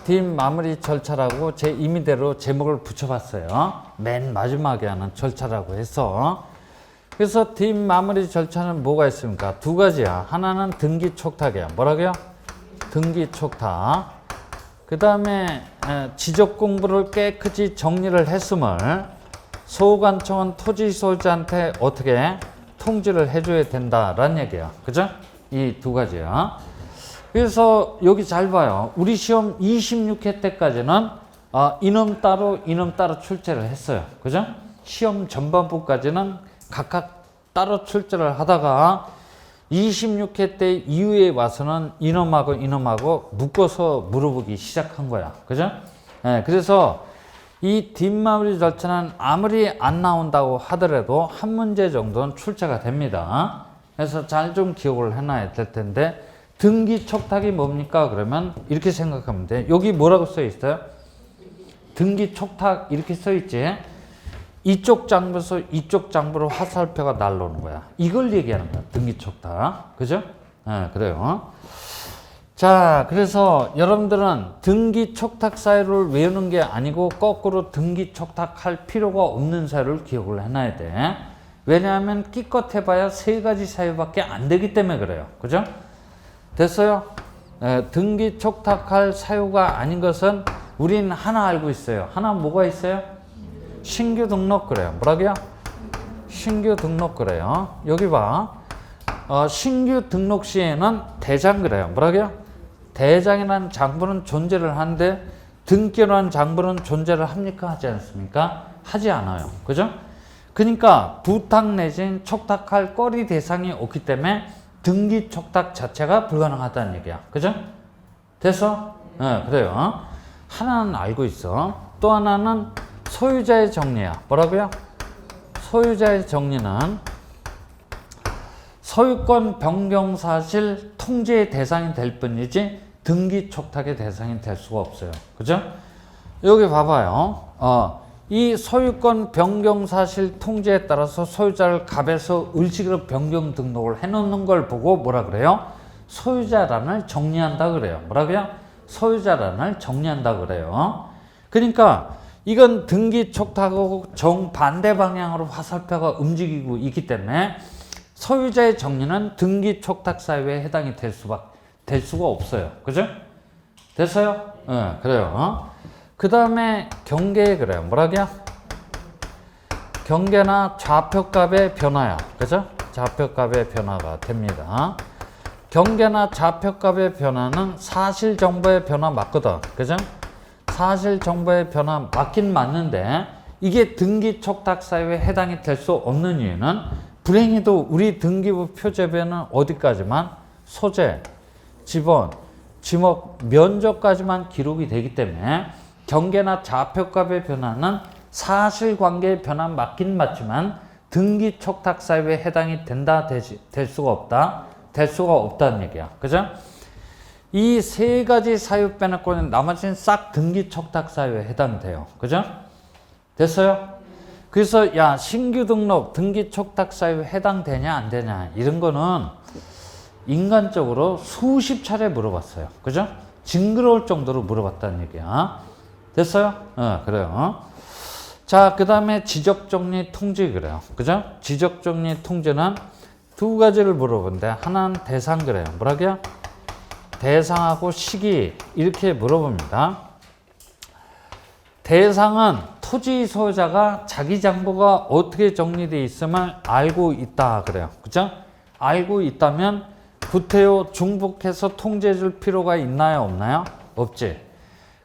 뒷마무리 절차라고 제 임의대로 제목을 붙여봤어요. 맨 마지막에 하는 절차라고 해서. 그래서 뒷마무리 절차는 뭐가 있습니까? 두 가지야. 하나는 등기 촉탁이야. 뭐라고요? 등기 촉탁. 그 다음에 지적 공부를 깨끗이 정리를 했음을 소관청은 토지 소유자한테 어떻게 통지를 해줘야 된다라는 얘기야. 그죠? 이 두 가지야. 그래서 여기 잘 봐요. 우리 시험 26회 때까지는 이놈 따로 출제를 했어요. 그죠? 시험 전반부까지는 각각 따로 출제를 하다가 26회 때 이후에 와서는 이놈하고 묶어서 물어보기 시작한 거야. 그죠? 네, 그래서 이 뒷마무리 절차는 아무리 안 나온다고 하더라도 한 문제 정도는 출제가 됩니다. 그래서 잘 좀 기억을 해놔야 될 텐데, 등기 촉탁이 뭡니까? 그러면 이렇게 생각하면 돼. 여기 뭐라고 써 있어요? 등기 촉탁 이렇게 써 있지. 이쪽 장부에서 이쪽 장부로 화살표가 날라오는 거야. 이걸 얘기하는 거야. 등기 촉탁. 그죠? 네, 그래요. 자, 그래서 여러분들은 등기 촉탁 사유를 외우는 게 아니고 거꾸로 등기 촉탁할 필요가 없는 사유를 기억을 해놔야 돼. 왜냐하면 기껏 해봐야 세 가지 사유밖에 안 되기 때문에 그래요. 그죠? 됐어요? 등기 촉탁할 사유가 아닌 것은 우린 하나 알고 있어요. 하나 뭐가 있어요? 신규 등록 그래요. 뭐라고요? 신규 등록 그래요. 여기 봐. 신규 등록 시에는 대장 그래요. 뭐라고요? 대장이라는 장부는 존재를 하는데 등기라는 장부는 존재를 합니까? 하지 않습니까? 하지 않아요. 그죠? 그러니까 부탁 내지는 촉탁할 거리 대상이 없기 때문에 등기 촉탁 자체가 불가능하다는 얘기야. 그죠? 됐어? 네, 그래요. 하나는 알고 있어. 또 하나는 소유자의 정리야. 뭐라고요? 소유자의 정리는 소유권 변경 사실 통지의 대상이 될 뿐이지 등기 촉탁의 대상이 될 수가 없어요. 그죠? 여기 봐봐요. 이 소유권 변경 사실 통지에 따라서 소유자를 갑에서 을지로 변경 등록을 해놓는 걸 보고 뭐라 그래요? 소유자란을 정리한다 그래요. 뭐라고요? 소유자란을 정리한다 그래요. 그러니까 이건 등기 촉탁하고 정반대 방향으로 화살표가 움직이고 있기 때문에 소유자의 정리는 등기 촉탁 사유에 해당이 될 수가 없어요. 그죠? 됐어요? 네, 그래요. 그 다음에 경계에 그래요. 뭐라고요? 경계나 좌표값의 변화야. 그죠? 좌표값의 변화가 됩니다. 경계나 좌표값의 변화는 사실 정보의 변화 맞거든. 그죠? 사실 정보의 변화 맞긴 맞는데 이게 등기 촉탁 사유에 해당이 될 수 없는 이유는 불행히도 우리 등기부 표제부에는 어디까지만 소재, 지번, 지목, 면적까지만 기록이 되기 때문에 경계나 좌표값의 변화는 사실관계의 변화 맞긴 맞지만 등기 촉탁 사유에 해당이 된다, 될 수가 없다, 될 수가 없다는 얘기야. 그죠? 이 세 가지 사유 빼놓고는 나머지는 싹 등기 촉탁 사유에 해당돼요. 그죠? 됐어요? 그래서 야, 신규 등록 등기 촉탁 사유에 해당되냐 안 되냐 이런 거는 인간적으로 수십 차례 물어봤어요. 그죠? 징그러울 정도로 물어봤다는 얘기야. 됐어요? 그래요. 자, 그 다음에 지적정리 통지 그래요. 그죠? 지적정리 통지는 두 가지를 물어본데 하나는 대상 그래요. 뭐라고요? 대상하고 시기 이렇게 물어봅니다. 대상은 토지 소유자가 자기 장부가 어떻게 정리되어 있음을 알고 있다 그래요. 그죠? 알고 있다면 구태여 중복해서 통지해 줄 필요가 있나요? 없나요? 없지.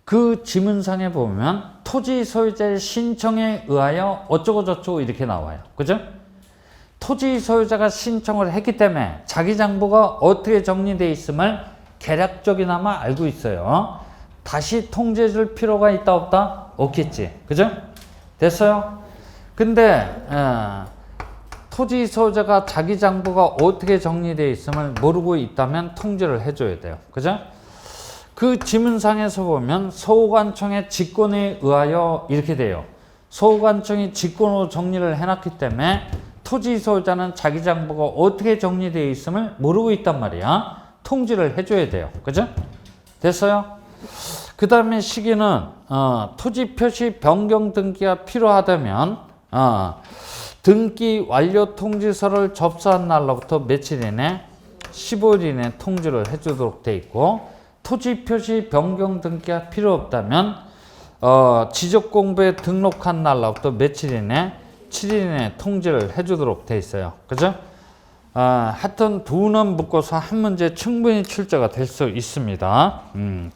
그 지문상에 보면 토지 소유자의 신청에 의하여 어쩌고 저쩌고 이렇게 나와요. 그죠? 토지 소유자가 신청을 했기 때문에 자기 장부가 어떻게 정리되어 있음을 개략적이나마 알고 있어요. 다시 통지해 줄 필요가 있다 없다? 없겠지. 그죠? 됐어요? 근데 토지 소유자가 자기 장부가 어떻게 정리되어 있음을 모르고 있다면 통지를 해줘야 돼요. 그죠? 그 지문상에서 보면 소관청의 직권에 의하여 이렇게 돼요. 소관청이 직권으로 정리를 해놨기 때문에 토지 소유자는 자기 장부가 어떻게 정리되어 있음을 모르고 있단 말이야. 통지를 해줘야 돼요. 그죠? 됐어요? 그 다음에 시기는 토지 표시 변경 등기가 필요하다면 등기 완료 통지서를 접수한 날로부터 며칠 이내 15일 이내 통지를 해주도록 돼 있고, 토지 표시 변경 등기가 필요 없다면 지적공부에 등록한 날로부터 며칠 이내 7일 이내 통지를 해주도록 돼 있어요. 그죠? 하여튼 두는 묶어서 한 문제 충분히 출제가 될 수 있습니다.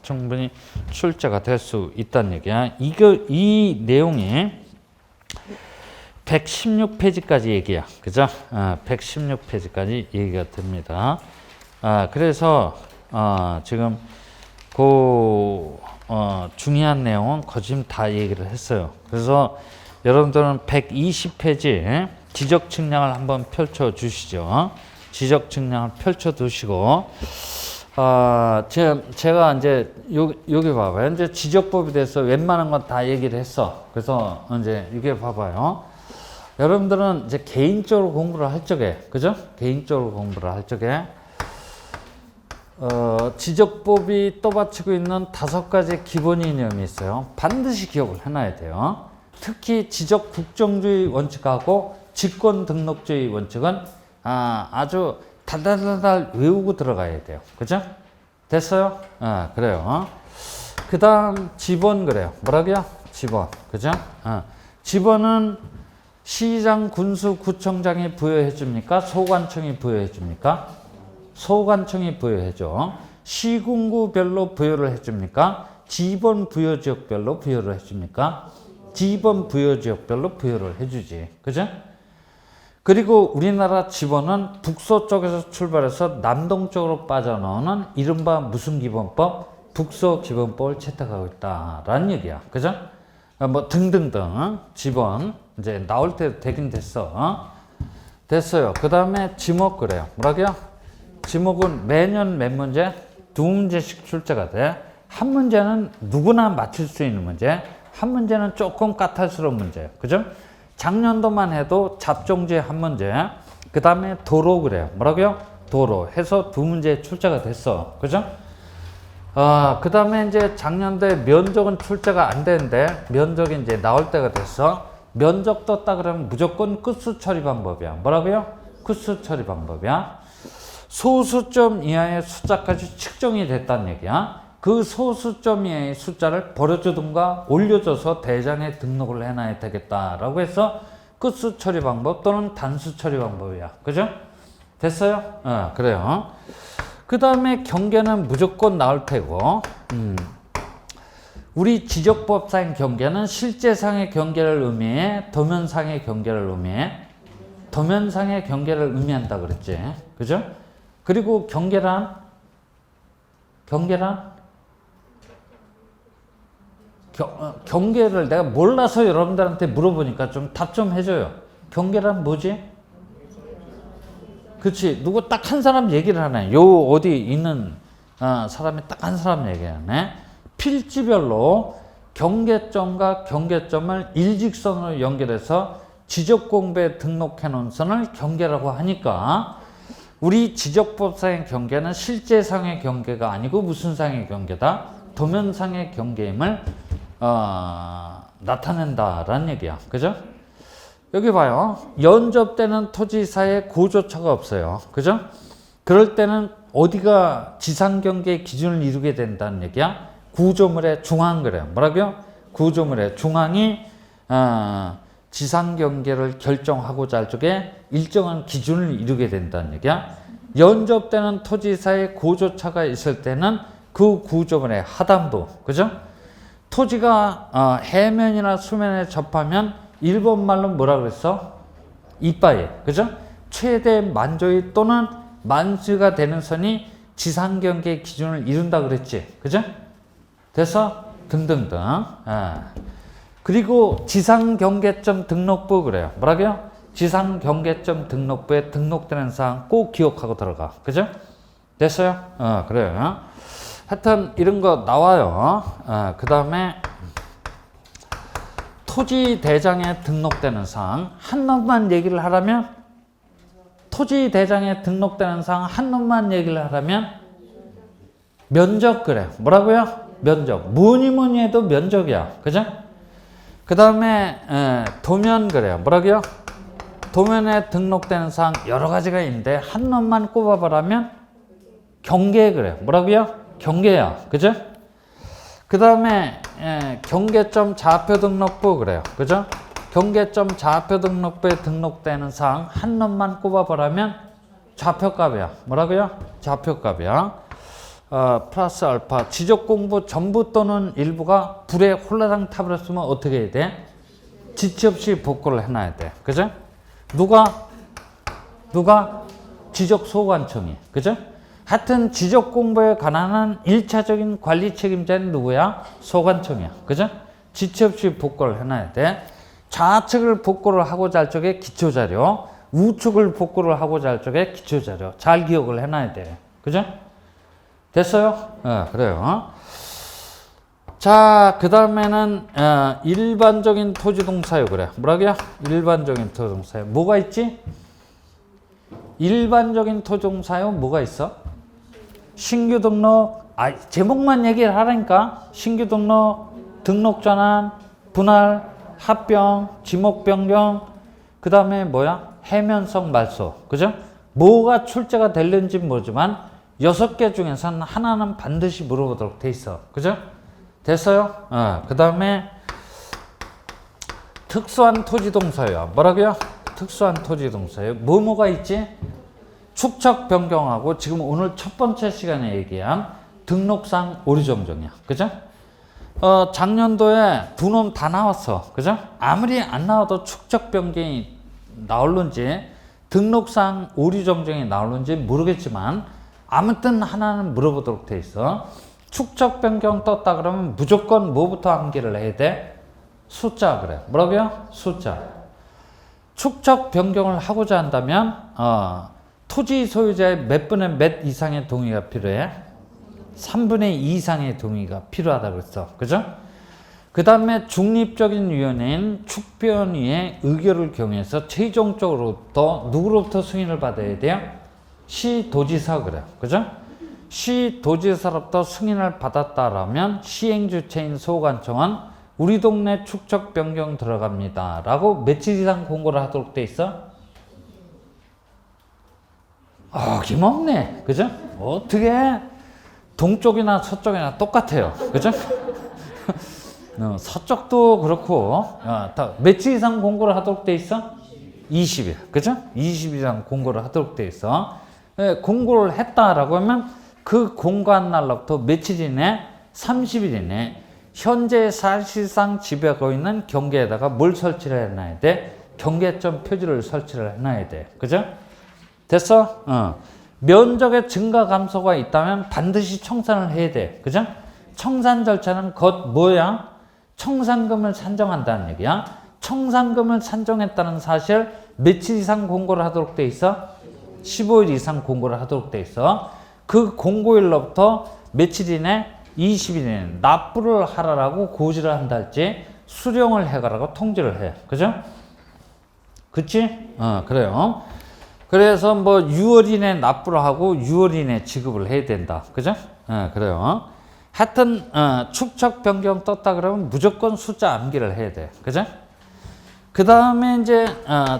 충분히 출제가 될 수 있다는 얘기야. 이 내용이 116페이지까지 얘기야. 그죠? 116페이지까지 얘기가 됩니다. 그래서 지금 중요한 내용은 거의 다 얘기를 했어요. 그래서 여러분들은 120페이지 지적 측량을 한번 펼쳐 주시죠. 지적 측량을 펼쳐 두시고, 제가 이제 여기 봐봐요. 이제 지적법에 대해서 웬만한 건 다 얘기를 했어. 그래서 이제 이게 봐봐요. 여러분들은 이제 개인적으로 공부를 할 적에, 그죠? 개인적으로 공부를 할 적에, 지적법이 떠받치고 있는 5가지 기본 이념이 있어요. 반드시 기억을 해놔야 돼요. 특히 지적 국정주의 원칙하고 직권 등록주의 원칙은 아주 달달달달 외우고 들어가야 돼요. 그죠? 됐어요? 그래요. 그 다음 지번 그래요. 뭐라고요? 지번. 그죠? 지번은 시장, 군수, 구청장이 부여해 줍니까? 소관청이 부여해 줍니까? 소관청이 부여해줘. 시군구별로 부여를 해줍니까? 지번 부여지역별로 부여를 해줍니까? 지번 부여지역별로 부여를 해주지. 그죠? 그리고 우리나라 지번은 북서쪽에서 출발해서 남동쪽으로 빠져나오는 이른바 무슨 기본법? 북서기본법을 채택하고 있다라는 얘기야. 그죠? 뭐 등등등 지번 이제 나올 때 되긴 됐어. 됐어요. 그 다음에 지목 그래요. 뭐라고요? 지목은 매년 몇 문제? 2문제씩 출제가 돼. 한 문제는 누구나 맞출 수 있는 문제, 한 문제는 조금 까탈스러운 문제예요. 그죠? 작년도만 해도 잡종제 한 문제, 그 다음에 도로 그래요. 뭐라고요? 도로 해서 2문제 출제가 됐어. 그죠? 그 다음에 이제 작년도에 면적은 출제가 안 되는데 면적이 이제 나올 때가 됐어. 면적 떴다 그러면 무조건 끝수 처리 방법이야. 뭐라고요? 끝수 처리 방법이야. 소수점 이하의 숫자까지 측정이 됐다는 얘기야. 그 소수점 이하의 숫자를 버려주든가 올려줘서 대장에 등록을 해놔야 되겠다라고 해서 끝수 처리 방법 또는 단수 처리 방법이야. 그죠? 됐어요? 그래요. 그 다음에 경계는 무조건 나올 테고, 우리 지적법상 경계는 실제상의 경계를 의미해, 도면상의 경계를 의미해, 도면상의 경계를 의미한다 그랬지. 그죠? 그리고 경계란 경계를 내가 몰라서 여러분들한테 물어보니까 좀 답 좀 해줘요. 경계란 뭐지? 그치. 누구 딱 한 사람 얘기를 하네. 요 어디 있는 사람이 딱 한 사람 얘기하네. 필지별로 경계점과 경계점을 일직선으로 연결해서 지적공부에 등록해 놓은 선을 경계라고 하니까, 우리 지적법상의 경계는 실제상의 경계가 아니고 무슨 상의 경계다? 도면상의 경계임을 나타낸다라는 얘기야. 그죠? 여기 봐요. 연접되는 토지사에 고조차가 없어요. 그죠? 그럴 때는 어디가 지상경계의 기준을 이루게 된다는 얘기야? 구조물의 중앙 그래요. 뭐라고요? 구조물의 중앙이 지상경계를 결정하고자 할 적에 일정한 기준을 이루게 된다는 얘기야. 연접되는 토지사에 고조차가 있을 때는 그 구조물의 하단부, 그죠? 토지가 해면이나 수면에 접하면 일본 말로 뭐라 그랬어? 이빠이. 그죠? 최대 만조위 또는 만수가 되는 선이 지상경계 기준을 이룬다 그랬지. 그죠? 돼서 등등등. 그리고 지상경계점 등록부 그래요. 뭐라고요? 지상경계점 등록부에 등록되는 사항 꼭 기억하고 들어가. 그죠? 됐어요? 그래요. 하여튼 이런 거 나와요. 그 다음에 토지대장에 등록되는 사항 한 놈만 얘기를 하라면 토지대장에 등록되는 사항 한 놈만 얘기를 하라면 면적 그래. 뭐라고요? 면적. 뭐니 해도 면적이야. 그죠? 그 다음에 도면 그래요. 뭐라고요? 도면에 등록되는 사항 여러 가지가 있는데 한 놈만 꼽아보라면 경계 그래요. 뭐라고요? 경계야. 그죠? 그 다음에 경계점 좌표 등록부 그래요. 그죠? 경계점 좌표 등록부에 등록되는 사항 한 놈만 꼽아보라면 좌표값이야. 뭐라고요? 좌표값이야. 플러스 알파 지적공부 전부 또는 일부가 불에 홀라당 타버렸으면 어떻게 해야 돼? 지체 없이 복구를 해놔야 돼. 그죠? 누가? 지적소관청이. 그죠? 하여튼 지적공부에 관한 1차적인 관리 책임자는 누구야? 소관청이야. 그죠? 지체 없이 복구를 해놔야 돼. 좌측을 복구를 하고자 할 적에 기초자료, 우측을 복구를 하고자 할 적에 기초자료. 잘 기억을 해놔야 돼. 그죠? 됐어요? 그래요. 자, 그 다음에는 일반적인 토지동사요. 그래. 뭐라고요? 일반적인 토지동사요. 뭐가 있지? 일반적인 토지동사요. 뭐가 있어? 신규 등록, 제목만 얘기를 하라니까. 신규 등록, 등록 전환, 분할, 합병, 지목 변경, 그 다음에 뭐야? 해면성 말소. 그죠? 뭐가 출제가 될는지 모르지만 6개 중에서는 하나는 반드시 물어보도록 돼 있어. 그죠? 됐어요? 그 다음에 특수한 토지동사요. 뭐라고요? 특수한 토지동사요. 뭐가 있지? 축척 변경하고 지금 오늘 첫 번째 시간에 얘기한 등록상 오류정정이야. 그죠? 작년도에 두 놈 다 나왔어. 그죠? 아무리 안 나와도 축척 변경이 나올는지 등록상 오류정정이 나올는지 모르겠지만 아무튼 하나는 물어보도록 돼 있어. 축척 변경 떴다 그러면 무조건 뭐부터 암기를 해야 돼? 숫자 그래. 뭐라고요? 숫자. 축척 변경을 하고자 한다면 토지 소유자의 몇 분의 몇 이상의 동의가 필요해? 3분의 2 이상의 동의가 필요하다고 그랬어. 그죠? 그 다음에 중립적인 위원회인 축변위의 의결을 경우에서 최종적으로부터 누구로부터 승인을 받아야 돼요? 시도지사 그래요. 그죠? 시도지사로부터 승인을 받았다라면 시행주체인 소관청은 우리 동네 축척 변경 들어갑니다 라고 며칠 이상 공고를 하도록 돼 있어? 어김없네. 그죠? 어떻게 동쪽이나 서쪽이나 똑같아요. 그죠? 서쪽도 그렇고 다 며칠 이상 공고를 하도록 돼 있어? 20일. 그죠? 20일 이상 공고를 하도록 돼 있어. 공고를 했다라고 하면 그 공고한 날로부터 며칠 이내? 30일 이내 현재 사실상 지배하고 있는 경계에다가 뭘 설치를 해놔야 돼? 경계점 표지를 설치를 해놔야 돼. 그죠? 됐어? 면적의 증가 감소가 있다면 반드시 청산을 해야 돼. 그죠? 청산 절차는 뭐야? 청산금을 산정한다는 얘기야. 청산금을 산정했다는 사실 며칠 이상 공고를 하도록 돼 있어? 15일 이상 공고를 하도록 돼 있어. 그 공고일로부터 며칠 이내? 20일 이내 납부를 하라라고 고지를 한달지 수령을 해가라고 통지를 해. 그죠? 그치? 그래요. 그래서 뭐 6월 이내 납부를 하고 6월 이내 지급을 해야 된다. 그죠? 그래요. 하여튼 축척 변경 떴다 그러면 무조건 숫자 암기를 해야 돼. 그죠? 그 다음에 이제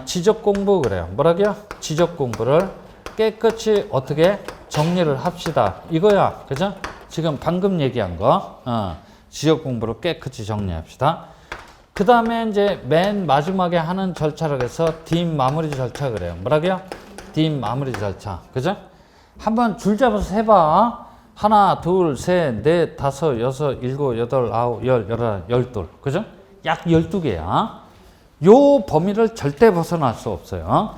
지적 공부 그래요. 뭐라고요? 지적 공부를 깨끗이 어떻게 정리를 합시다. 이거야. 그죠? 지금 방금 얘기한 거 지적 공부를 깨끗이 정리합시다. 그 다음에 이제 맨 마지막에 하는 절차를 해서 뒷마무리 절차 그래요. 뭐라고요? 뒷마무리 절차. 그죠? 한번 줄 잡아서 해봐. 하나, 둘, 셋, 넷, 다섯, 여섯, 일곱, 여덟, 아홉, 열, 열하나, 열둘. 그죠? 약 12개야. 요 범위를 절대 벗어날 수 없어요.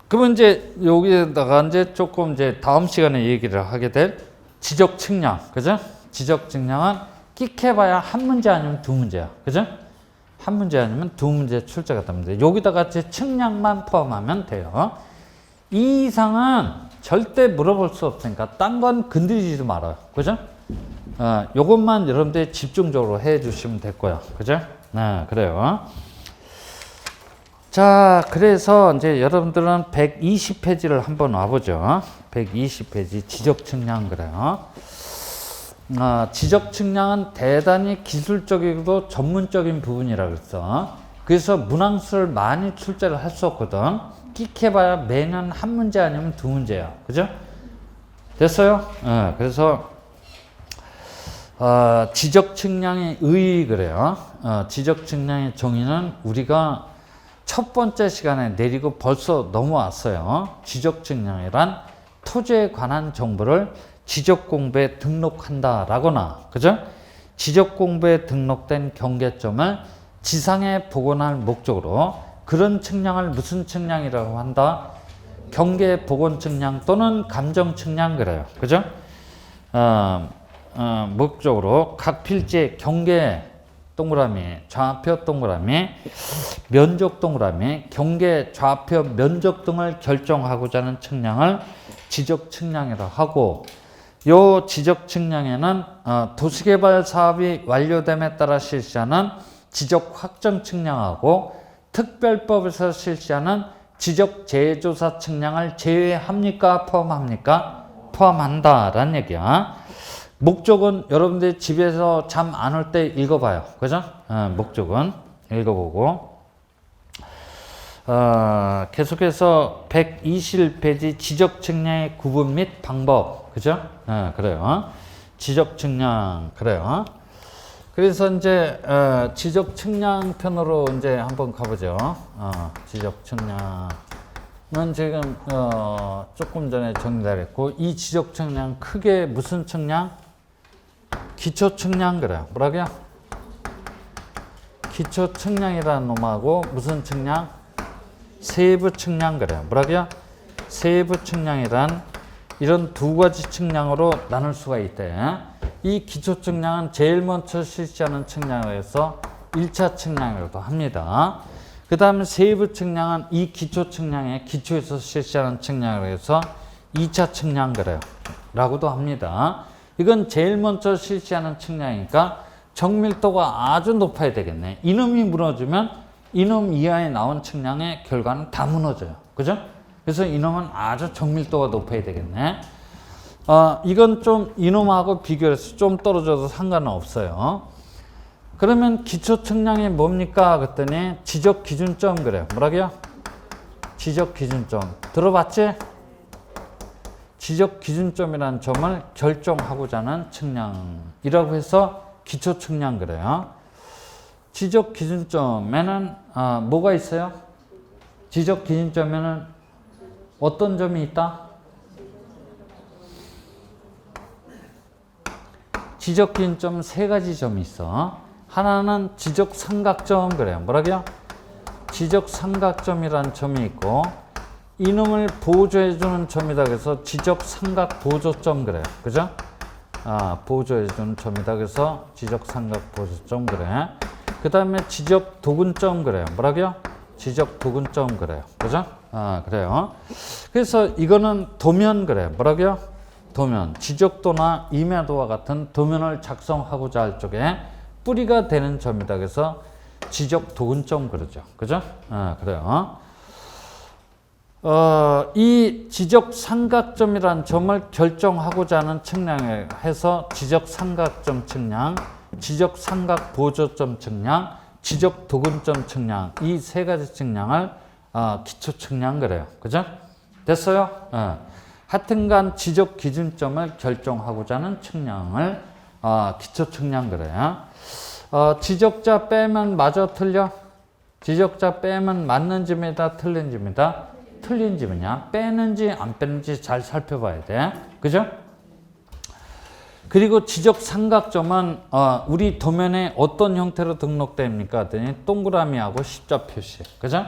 그러면 이제 여기에다가 이제 조금 이제 다음 시간에 얘기를 하게 될 지적 측량. 그죠? 지적 측량은 끽해봐야 한 문제 아니면 두 문제야. 그죠? 한 문제 아니면 두 문제 출제가 됩니다. 여기다가 제 측량만 포함하면 돼요. 이 이상은 절대 물어볼 수 없으니까 딴 건 건드리지도 말아요. 그죠? 요것만 여러분들이 집중적으로 해 주시면 될 거야. 그죠? 네, 그래요. 자, 그래서 이제 여러분들은 120페이지를 한번 와보죠. 120페이지 지적 측량 그래요. 지적 측량은 대단히 기술적이고 전문적인 부분이라 그랬어. 그래서 문항수를 많이 출제를 할 수 없거든. 끽해봐야 매년 한 문제 아니면 두 문제야. 그죠? 됐어요? 그래서 지적 측량의 의의 그래요. 지적 측량의 정의는 우리가 첫 번째 시간에 내리고 벌써 넘어왔어요. 지적 측량이란 토지에 관한 정보를 지적 공부에 등록한다라거나, 그죠? 지적 공부에 등록된 경계점을 지상에 복원할 목적으로 그런 측량을 무슨 측량이라고 한다? 경계 복원 측량 또는 감정 측량 그래요. 그죠? 목적으로 각 필지의 경계 동그라미, 좌표 동그라미, 면적 동그라미, 경계, 좌표, 면적 등을 결정하고자 하는 측량을 지적 측량이라고 하고, 요 지적 측량에는 도시개발 사업이 완료됨에 따라 실시하는 지적 확정 측량하고 특별법에서 실시하는 지적 재조사 측량을 제외합니까? 포함합니까? 포함한다라는 얘기야. 목적은 여러분들이 집에서 잠 안 올 때 읽어봐요. 그죠? 목적은 읽어보고. 계속해서 120페이지 지적 측량의 구분 및 방법. 그죠? 그래요. 지적 측량. 그래요. 그래서 이제 지적 측량 편으로 이제 한번 가보죠. 지적 측량은 지금 조금 전에 정리했고, 이 지적 측량 크게 무슨 측량? 기초 측량 그래요. 뭐라고요? 기초 측량이라는 놈하고 무슨 측량? 세부 측량 그래요. 뭐라고요? 세부 측량이란 이런 두 가지 측량으로 나눌 수가 있대. 이 기초 측량은 제일 먼저 실시하는 측량을 해서 1차 측량이라고 합니다. 그 다음에 세부 측량은 이 기초 측량의 기초에서 실시하는 측량을 해서 2차 측량 그래요. 라고도 합니다. 이건 제일 먼저 실시하는 측량이니까 정밀도가 아주 높아야 되겠네. 이놈이 무너지면 이놈 이하에 나온 측량의 결과는 다 무너져요. 그죠? 그래서 이놈은 아주 정밀도가 높아야 되겠네. 이건 좀 이놈하고 비교해서 좀 떨어져도 상관은 없어요. 그러면 기초 측량이 뭡니까? 그랬더니 지적 기준점 그래요. 뭐라고요? 지적 기준점. 들어봤지? 지적 기준점이라는 점을 결정하고자 하는 측량이라고 해서 기초 측량 그래요. 지적 기준점에는 뭐가 있어요? 지적 기준점에는 어떤 점이 있다? 지적 기준점 세 가지 점이 있어. 하나는 지적 삼각점 그래요. 뭐라고요? 지적 삼각점이라는 점이 있고, 이놈을 보조해주는 점이다 그래서 지적 삼각 보조점 그래요. 그죠? 보조해주는 점이다 그래서 지적 삼각 보조점 그래. 그 다음에 지적 도근점 그래요. 뭐라고요? 지적 도근점 그래요. 그죠? 그래요. 그래서 이거는 도면 그래요. 뭐라고요? 도면. 지적도나 임야도와 같은 도면을 작성하고자 할 쪽에 뿌리가 되는 점이다 그래서 지적 도근점 그러죠. 그죠? 그래요. 이 지적 삼각점이라는 점을 결정하고자 하는 측량에 해서 지적 삼각점 측량, 지적 삼각 보조점 측량, 지적 도근점 측량, 이 세 가지 측량을 기초 측량 그래요. 그죠? 됐어요? 하여튼간 지적 기준점을 결정하고자 하는 측량을 기초 측량 그래요. 지적자 빼면 맞아 틀려? 지적자 빼면 맞는 점이다 틀린 점이다? 틀린 점이냐? 빼는지 안 빼는지 잘 살펴봐야 돼. 그죠? 그리고 지적 삼각점은 우리 도면에 어떤 형태로 등록됩니까? 했더니 동그라미하고 십자 표시. 그죠?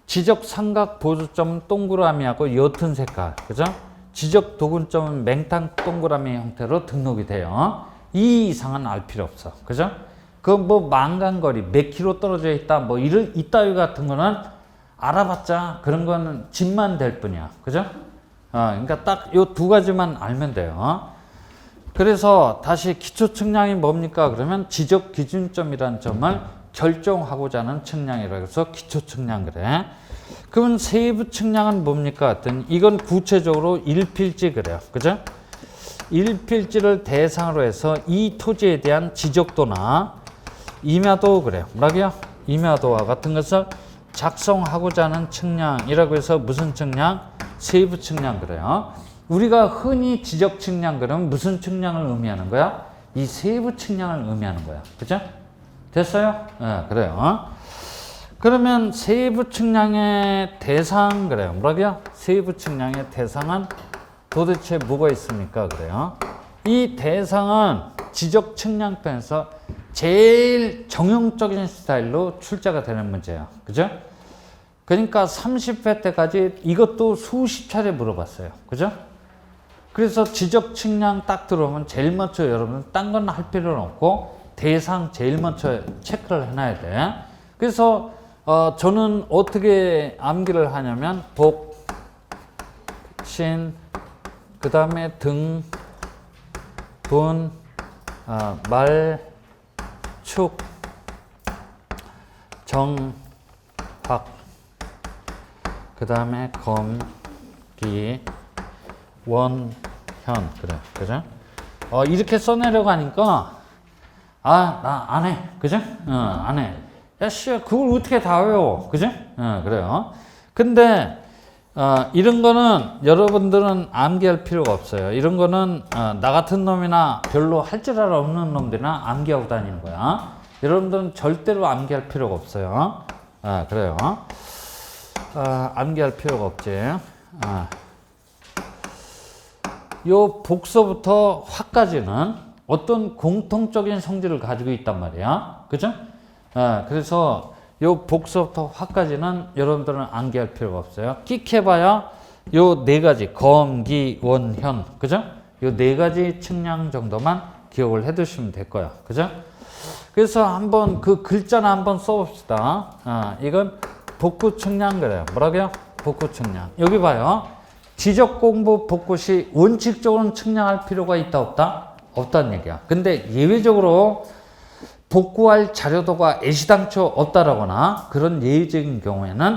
지적 삼각 보조점은 동그라미하고 옅은 색깔. 그죠? 지적 도근점은 맹탕 동그라미 형태로 등록이 돼요. 이 이상은 알 필요 없어. 그죠? 그 뭐 망간거리 몇 킬로 떨어져 있다 뭐 이따위 같은 거는 알아봤자 그런 거는 집만 될 뿐이야. 그죠? 그러니까 딱 요 두 가지만 알면 돼요. 그래서 다시 기초 측량이 뭡니까? 그러면 지적 기준점이라는 점을 결정하고자 하는 측량이라고 해서 기초 측량 그래. 그러면 세부 측량은 뭡니까? 하여튼 이건 구체적으로 일필지 그래요. 그죠? 일필지를 대상으로 해서 이 토지에 대한 지적도나 임야도 그래요. 뭐라고요? 임야도와 같은 것을 작성하고자 하는 측량이라고 해서 무슨 측량? 세부 측량 그래요. 우리가 흔히 지적 측량 그러면 무슨 측량을 의미하는 거야? 이 세부 측량을 의미하는 거야. 그죠? 됐어요? 네, 그래요. 그러면 세부 측량의 대상 그래요. 뭐라고요? 세부 측량의 대상은 도대체 뭐가 있습니까? 그래요. 이 대상은 지적 측량편에서 제일 정형적인 스타일로 출제가 되는 문제예요. 그죠? 그러니까 30회 때까지 이것도 수십 차례 물어봤어요. 그죠? 그래서 지적 측량 딱 들어오면 제일 먼저 여러분 딴 건 할 필요는 없고 대상 제일 먼저 체크를 해놔야 돼. 그래서 저는 어떻게 암기를 하냐면 복, 신, 그 다음에 등, 분, 말, 축, 정, 박, 그 다음에 검, 기, 원, 현. 그래. 그죠? 이렇게 써내려가니까, 나 안 해. 그죠? 안 해. 야, 씨, 그걸 어떻게 다 외워. 그죠? 그래요. 근데, 이런 거는 여러분들은 암기할 필요가 없어요. 이런 거는, 나 같은 놈이나 별로 할 줄 알아 없는 놈들이나 암기하고 다니는 거야. 여러분들은 절대로 암기할 필요가 없어요. 그래요. 암기할 필요가 없지. 요 복서부터 화까지는 어떤 공통적인 성질을 가지고 있단 말이야. 그죠? 그래서 요 복서부터 화까지는 여러분들은 암기할 필요가 없어요. 끽해봐야 요 네 가지 검, 기, 원, 현. 그죠? 요 네 가지 측량 정도만 기억을 해 두시면 될 거야. 그죠? 그래서 한번 그 글자나 한번 써봅시다. 이건 복구 측량 그래요. 뭐라고요? 복구 측량. 여기 봐요. 지적 공부 복구 시 원칙적으로는 측량할 필요가 있다 없다? 없다는 얘기야. 근데 예외적으로 복구할 자료도가 애시당초 없다라거나 그런 예외적인 경우에는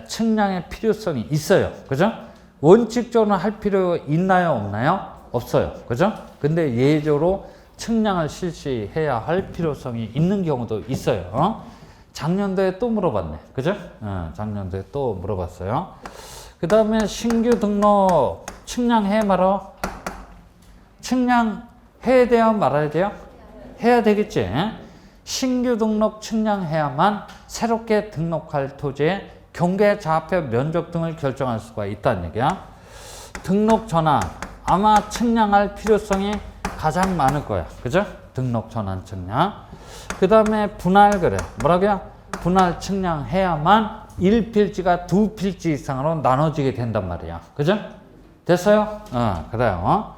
측량의 필요성이 있어요. 그죠? 원칙적으로 할 필요 있나요? 없나요? 없어요. 그죠? 근데 예외적으로 측량을 실시해야 할 필요성이 있는 경우도 있어요. 작년도에 또 물어봤네. 그죠? 작년도에 또 물어봤어요. 그 다음에 신규 등록 측량해 말어? 측량해야 돼요? 말아야 돼요? 해야 되겠지. 신규 등록 측량해야만 새롭게 등록할 토지의 경계 좌표 면적 등을 결정할 수가 있다는 얘기야. 등록 전환 아마 측량할 필요성이 가장 많을 거야. 그죠? 등록 전환 측량. 그 다음에 분할 그래. 뭐라고요? 분할 측량해야만 1필지가 2필지 이상으로 나눠지게 된단 말이야. 그죠? 됐어요? 그래요.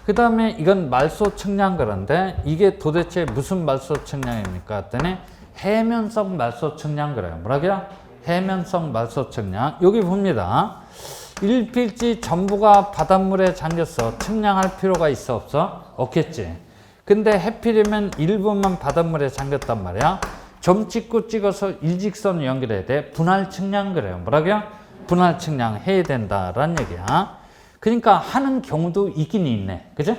그 다음에 이건 말소 측량 그런데 이게 도대체 무슨 말소 측량입니까? 했더니 해면성 말소 측량 그래요. 뭐라고요? 해면성 말소 측량. 여기 봅니다. 1필지 전부가 바닷물에 잠겼어. 측량할 필요가 있어 없어? 없겠지. 근데 해필이면 일부만 바닷물에 잠겼단 말이야. 점 찍고 찍어서 일직선을 연결해야 돼. 분할 측량 그래요. 뭐라고요? 분할 측량 해야 된다라는 얘기야. 그러니까 하는 경우도 있긴 있네. 그죠?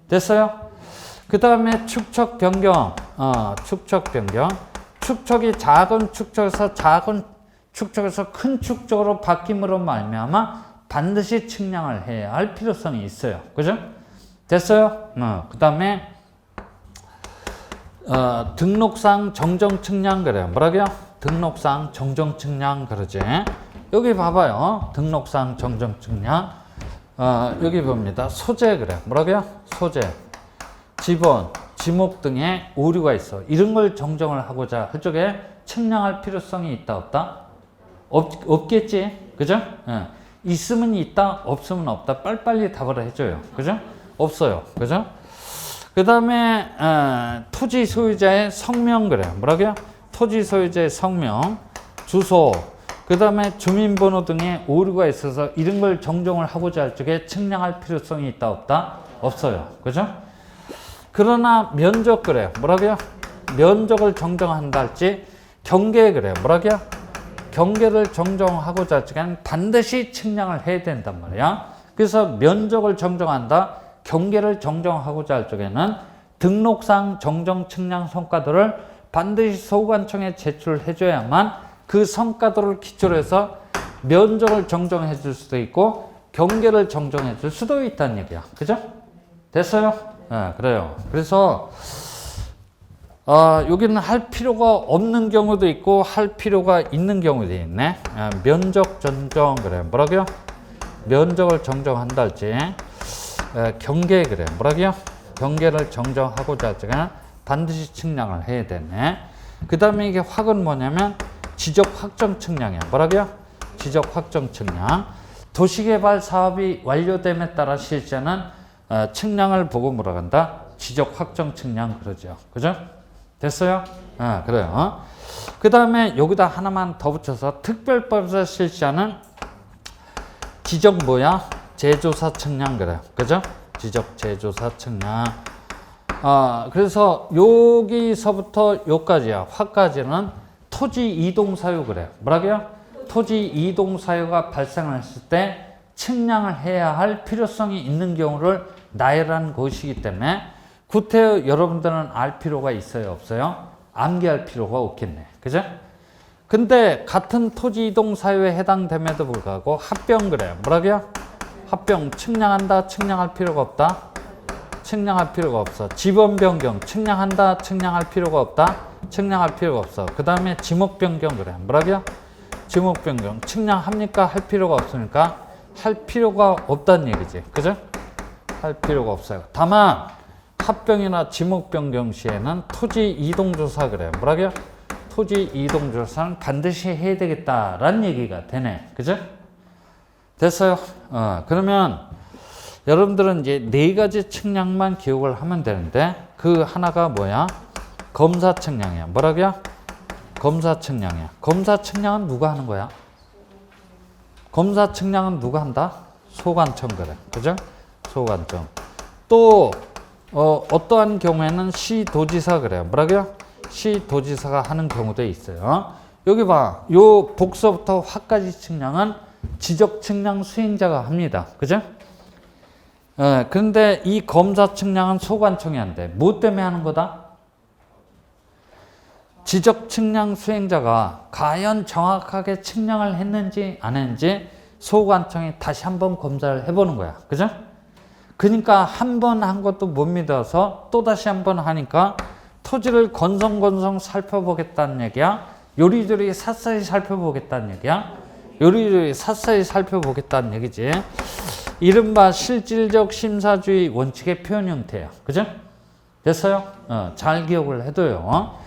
됐어요? 그 다음에 축척 변경. 축척 변경. 축척이 작은 축척에서 큰 축척으로 바뀜으로 말미암아 반드시 측량을 해야 할 필요성이 있어요. 그죠? 됐어요? 그 다음에 등록상 정정 측량 그래요. 뭐라고요? 등록상 정정 측량 그러지. 여기 봐봐요. 등록상 정정 측량. 여기 봅니다. 소재 그래. 뭐라고요? 소재. 지번, 지목 등의 오류가 있어. 이런 걸 정정을 하고자 할 적에 측량할 필요성이 있다, 없다? 없겠지? 그죠? 예. 있으면 있다, 없으면 없다. 빨리빨리 답을 해줘요. 그죠? 없어요. 그죠? 그 다음에 토지 소유자의 성명 그래. 뭐라고요? 토지 소유자의 성명, 주소, 그 다음에 주민번호 등의 오류가 있어서 이런 걸 정정을 하고자 할 적에 측량할 필요성이 있다, 없다? 없어요. 그죠? 그러나 면적 그래. 뭐라고요? 면적을 정정한다 할지 경계 그래. 뭐라고요? 경계를 정정하고자 할 적에는 반드시 측량을 해야 된단 말이야. 그래서 면적을 정정한다, 경계를 정정하고자 할 적에는 등록상 정정 측량 성과도를 반드시 소관청에 제출해 줘야만 그 성과도를 기초로 해서 면적을 정정해 줄 수도 있고 경계를 정정해 줄 수도 있다는 얘기야. 그죠? 됐어요? 네, 그래요. 그래서 여기는 할 필요가 없는 경우도 있고 할 필요가 있는 경우도 있네. 면적 정정 그래. 뭐라고요? 면적을 정정한다 할지 경계 그래. 뭐라고요? 경계를 정정하고자 할 적에는 반드시 측량을 해야 되네. 그 다음에 이게 확은 뭐냐면 지적 확정 측량이야. 뭐라고요? 지적 확정 측량. 도시개발 사업이 완료됨에 따라 실시하는 측량을 보고 뭐라 한다? 지적 확정 측량 그러죠. 그죠? 됐어요? 그래요. 그 다음에 여기다 하나만 더 붙여서 특별법에서 실시하는 지적 뭐야? 재조사 측량 그래. 그죠? 지적 재조사 측량. 그래서 여기서부터 여기까지야. 화까지는 토지 이동 사유 그래. 뭐라고요? 토지 이동 사유가 발생을 했을 때 측량을 해야 할 필요성이 있는 경우를 나열한 것이기 때문에 구태 여러분들은 알 필요가 있어요, 없어요? 암기할 필요가 없겠네. 그죠? 근데 같은 토지 이동 사유에 해당됨에도 불구하고 합병 그래. 뭐라고요? 합병 측량한다, 측량할 필요가 없다? 측량할 필요가 없어. 지번 변경 측량한다, 측량할 필요가 없다? 측량할 필요가 없어. 그 다음에 지목 변경 그래. 뭐라고요? 지목 변경 측량합니까? 할 필요가 없으니까 할 필요가 없다는 얘기지. 그죠? 할 필요가 없어요. 다만 합병이나 지목 변경 시에는 토지 이동 조사 그래. 뭐라고요? 토지 이동 조사는 반드시 해야 되겠다라는 얘기가 되네. 그죠? 됐어요? 그러면 여러분들은 이제 네 가지 측량만 기억을 하면 되는데 그 하나가 뭐야? 검사 측량이야. 뭐라고요? 검사 측량이야. 검사 측량은 누가 하는 거야? 검사 측량은 누가 한다? 소관청 그래. 그죠? 소관청. 또 어떠한 경우에는 시도지사 그래요. 뭐라고요? 시도지사가 하는 경우도 있어요. 여기 봐. 요 복서부터 화까지 측량은 지적 측량 수행자가 합니다. 그죠? 그런데 이 검사 측량은 소관청이 한대. 뭐 때문에 하는 거다? 지적 측량 수행자가 과연 정확하게 측량을 했는지 안 했는지 소관청이 다시 한번 검사를 해보는 거야. 그죠? 그러니까 한 번 한 것도 못 믿어서 또 다시 한 번 하니까 토지를 건성건성 살펴보겠다는 얘기야. 요리조리 샅샅이 살펴보겠다는 얘기야. 요리조리 샅샅이 살펴보겠다는 얘기지. 이른바 실질적 심사주의 원칙의 표현 형태야. 그죠? 됐어요? 잘 기억을 해둬요.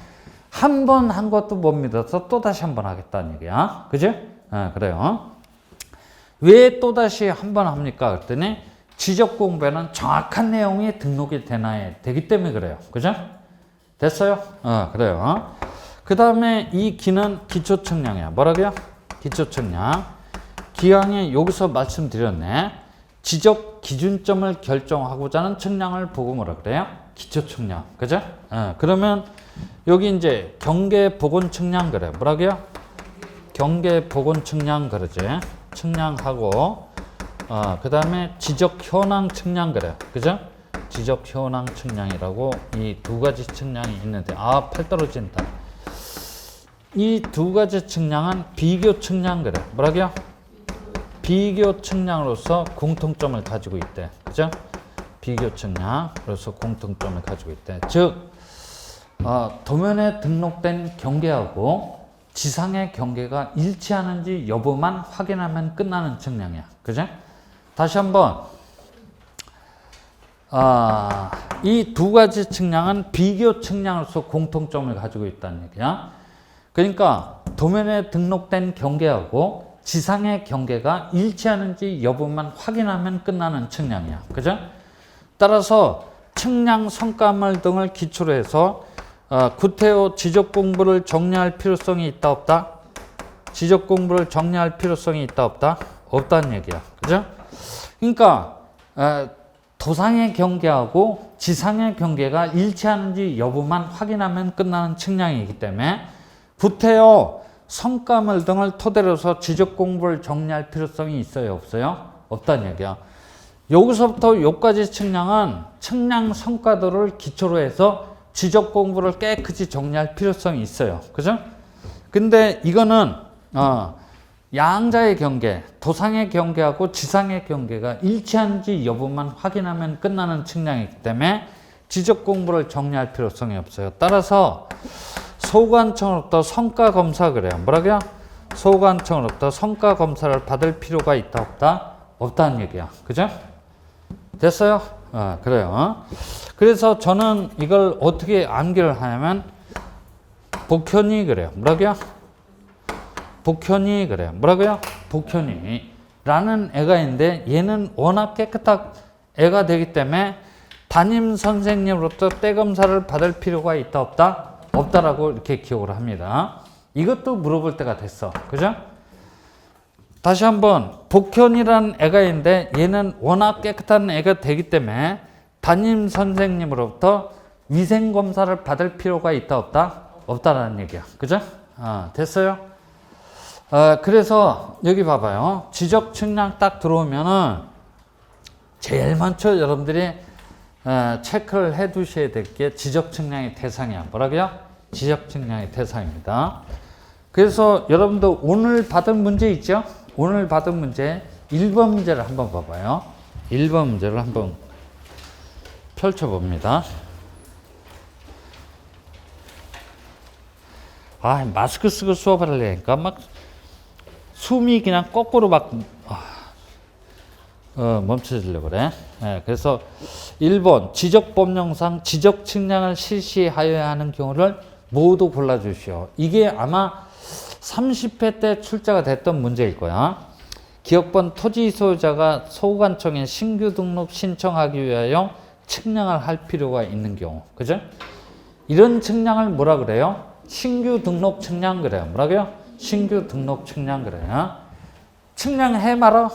한 번 한 것도 못 믿어서 또 다시 한 번 하겠다는 얘기야. 그죠? 그래요. 왜 또 다시 한 번 합니까? 그랬더니 지적 공부에는 정확한 내용이 등록이 되기 때문에 그래요. 그죠? 됐어요? 그래요. 그 다음에 이 기는 기초 측량이야. 뭐라고요? 기초 측량. 기왕에 여기서 말씀드렸네. 지적 기준점을 결정하고자 하는 측량을 보고 뭐라 그래요? 기초 측량. 그죠? 그러면 여기 이제 경계 보건 측량 그래. 뭐라고요? 경계 보건 측량 그러지. 측량하고 그 다음에 지적 현황 측량 그래. 그죠? 지적 현황 측량이라고 이 두 가지 측량이 있는데 팔 떨어진다. 이 두 가지 측량은 비교 측량 그래. 뭐라고요? 비교 측량으로서 공통점을 가지고 있대. 그죠? 비교 측량으로서 공통점을 가지고 있대. 즉 도면에 등록된 경계하고 지상의 경계가 일치하는지 여부만 확인하면 끝나는 측량이야. 그죠? 다시 한번 이 두 가지 측량은 비교 측량으로서 공통점을 가지고 있다는 얘기야. 그러니까 도면에 등록된 경계하고 지상의 경계가 일치하는지 여부만 확인하면 끝나는 측량이야. 그죠? 따라서 측량 성과물 등을 기초로 해서 구태여 지적 공부를 정리할 필요성이 있다 없다? 지적 공부를 정리할 필요성이 있다 없다? 없다는 얘기야. 그죠? 그러니까 도상의 경계하고 지상의 경계가 일치하는지 여부만 확인하면 끝나는 측량이기 때문에 구태여 성과물 등을 토대로 해서 지적 공부를 정리할 필요성이 있어요? 없어요? 없다는 얘기야. 여기서부터 여기까지 측량은 측량 성과들을 기초로 해서 지적 공부를 깨끗이 정리할 필요성이 있어요. 그죠? 근데 이거는 양자의 경계, 도상의 경계하고 지상의 경계가 일치하는지 여부만 확인하면 끝나는 측량이기 때문에 지적 공부를 정리할 필요성이 없어요. 따라서 소관청으로부터 성과 검사 그래요. 뭐라고요? 소관청으로부터 성과 검사를 받을 필요가 있다 없다? 없다는 얘기야. 그죠? 됐어요? 그래요. 그래서 저는 이걸 어떻게 암기를 하냐면 복현이 그래요. 뭐라고요? 복현이 그래요. 뭐라고요? 복현이 라는 애가 있는데 얘는 워낙 깨끗한 애가 되기 때문에 담임 선생님으로부터 때 검사를 받을 필요가 있다 없다? 없다라고 이렇게 기억을 합니다. 이것도 물어볼 때가 됐어. 그죠? 다시 한번 복현이라는 애가 있는데 얘는 워낙 깨끗한 애가 되기 때문에 담임 선생님으로부터 위생검사를 받을 필요가 있다 없다? 없다라는 얘기야. 그죠? 됐어요? 그래서 여기 봐봐요. 지적 측량 딱 들어오면은 제일 먼저 여러분들이 체크를 해 두셔야 될 게 지적 측량의 대상이야. 뭐라고요? 지적 측량의 대상입니다. 그래서 여러분도 오늘 받은 문제 있죠? 오늘 받은 문제 1번 문제를 한번 봐봐요. 1번 문제를 한번 펼쳐봅니다. 마스크 쓰고 수업을 하려니까 막 숨이 그냥 거꾸로 막 멈춰지려고 그래. 그래서 1번 지적법령상 지적 측량을 실시하여야 하는 경우를 모두 골라주시오. 이게 아마 30회 때 출제가 됐던 문제일 거야. 기업번 토지 소유자가 소관청에 신규 등록 신청하기 위하여 측량을 할 필요가 있는 경우. 그죠? 이런 측량을 뭐라 그래요? 신규 등록 측량 그래요. 뭐라고요? 신규 등록 측량 그래요. 측량해 말어?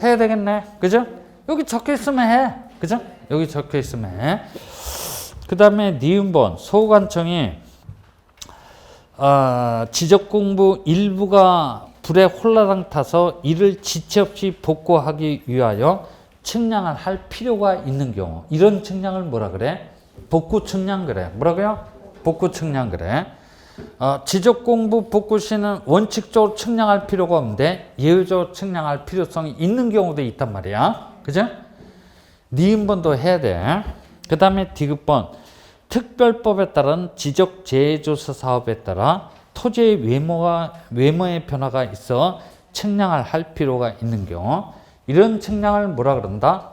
해야 되겠네. 그죠? 여기 적혀 있으면 해. 그죠? 여기 적혀 있으면 해. 그 다음에 니은번 소관청이 지적 공부 일부가 불에 홀라당 타서 이를 지체 없이 복구하기 위하여 측량을 할 필요가 있는 경우. 이런 측량을 뭐라 그래? 복구 측량 그래. 뭐라고요? 복구 측량 그래. 지적 공부 복구 시는 원칙적으로 측량할 필요가 없는데 예외적으로 측량할 필요성이 있는 경우도 있단 말이야. 그죠? 니은번도 해야 돼. 그 다음에 디귿번 특별법에 따른 지적 재조사 사업에 따라 토지의 외모의 변화가 있어 측량을 할 필요가 있는 경우 이런 측량을 뭐라 그런다?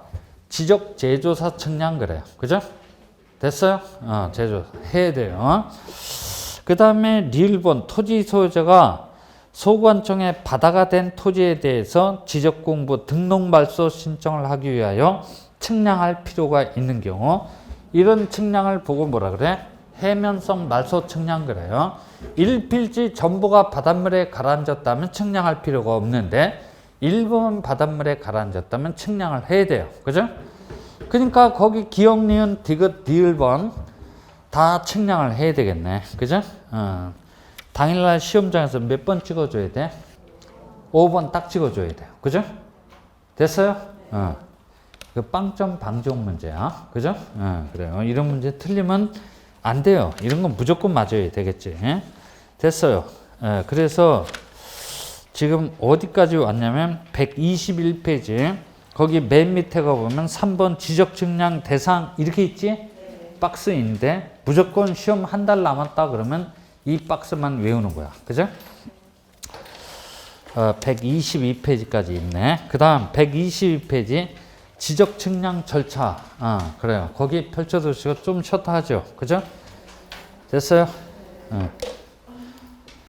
지적 재조사 측량 그래요. 그죠? 됐어요? 재조사 해야 돼요. 그 다음에 리을번 토지 소유자가 소관청에 받아가 된 토지에 대해서 지적 공부 등록 말소 신청을 하기 위하여 측량할 필요가 있는 경우 이런 측량을 보고 뭐라 그래? 해면성 말소 측량 그래요. 일필지 전부가 바닷물에 가라앉았다면 측량할 필요가 없는데 일부분 바닷물에 가라앉았다면 측량을 해야 돼요. 그죠? 그러니까 거기 기억, 니은, 디귿, 리을번 다 측량을 해야 되겠네. 그죠? 당일날 시험장에서 몇 번 찍어줘야 돼? 5번 딱 찍어줘야 돼요. 그죠? 됐어요? 그 빵점 방지용 문제야. 그죠? 그래요. 이런 문제 틀리면 안 돼요. 이런 건 무조건 맞아야 되겠지. 됐어요. 그래서 지금 어디까지 왔냐면 121페이지. 거기 맨 밑에 가보면 3번 지적 측량 대상 이렇게 있지? 박스인데 무조건 시험 한 달 남았다 그러면 이 박스만 외우는 거야. 그죠? 122페이지까지 있네. 그 다음 122페이지 지적 측량 절차. 그래요. 거기 펼쳐두시고 좀 쉬었다 하죠. 그죠? 됐어요?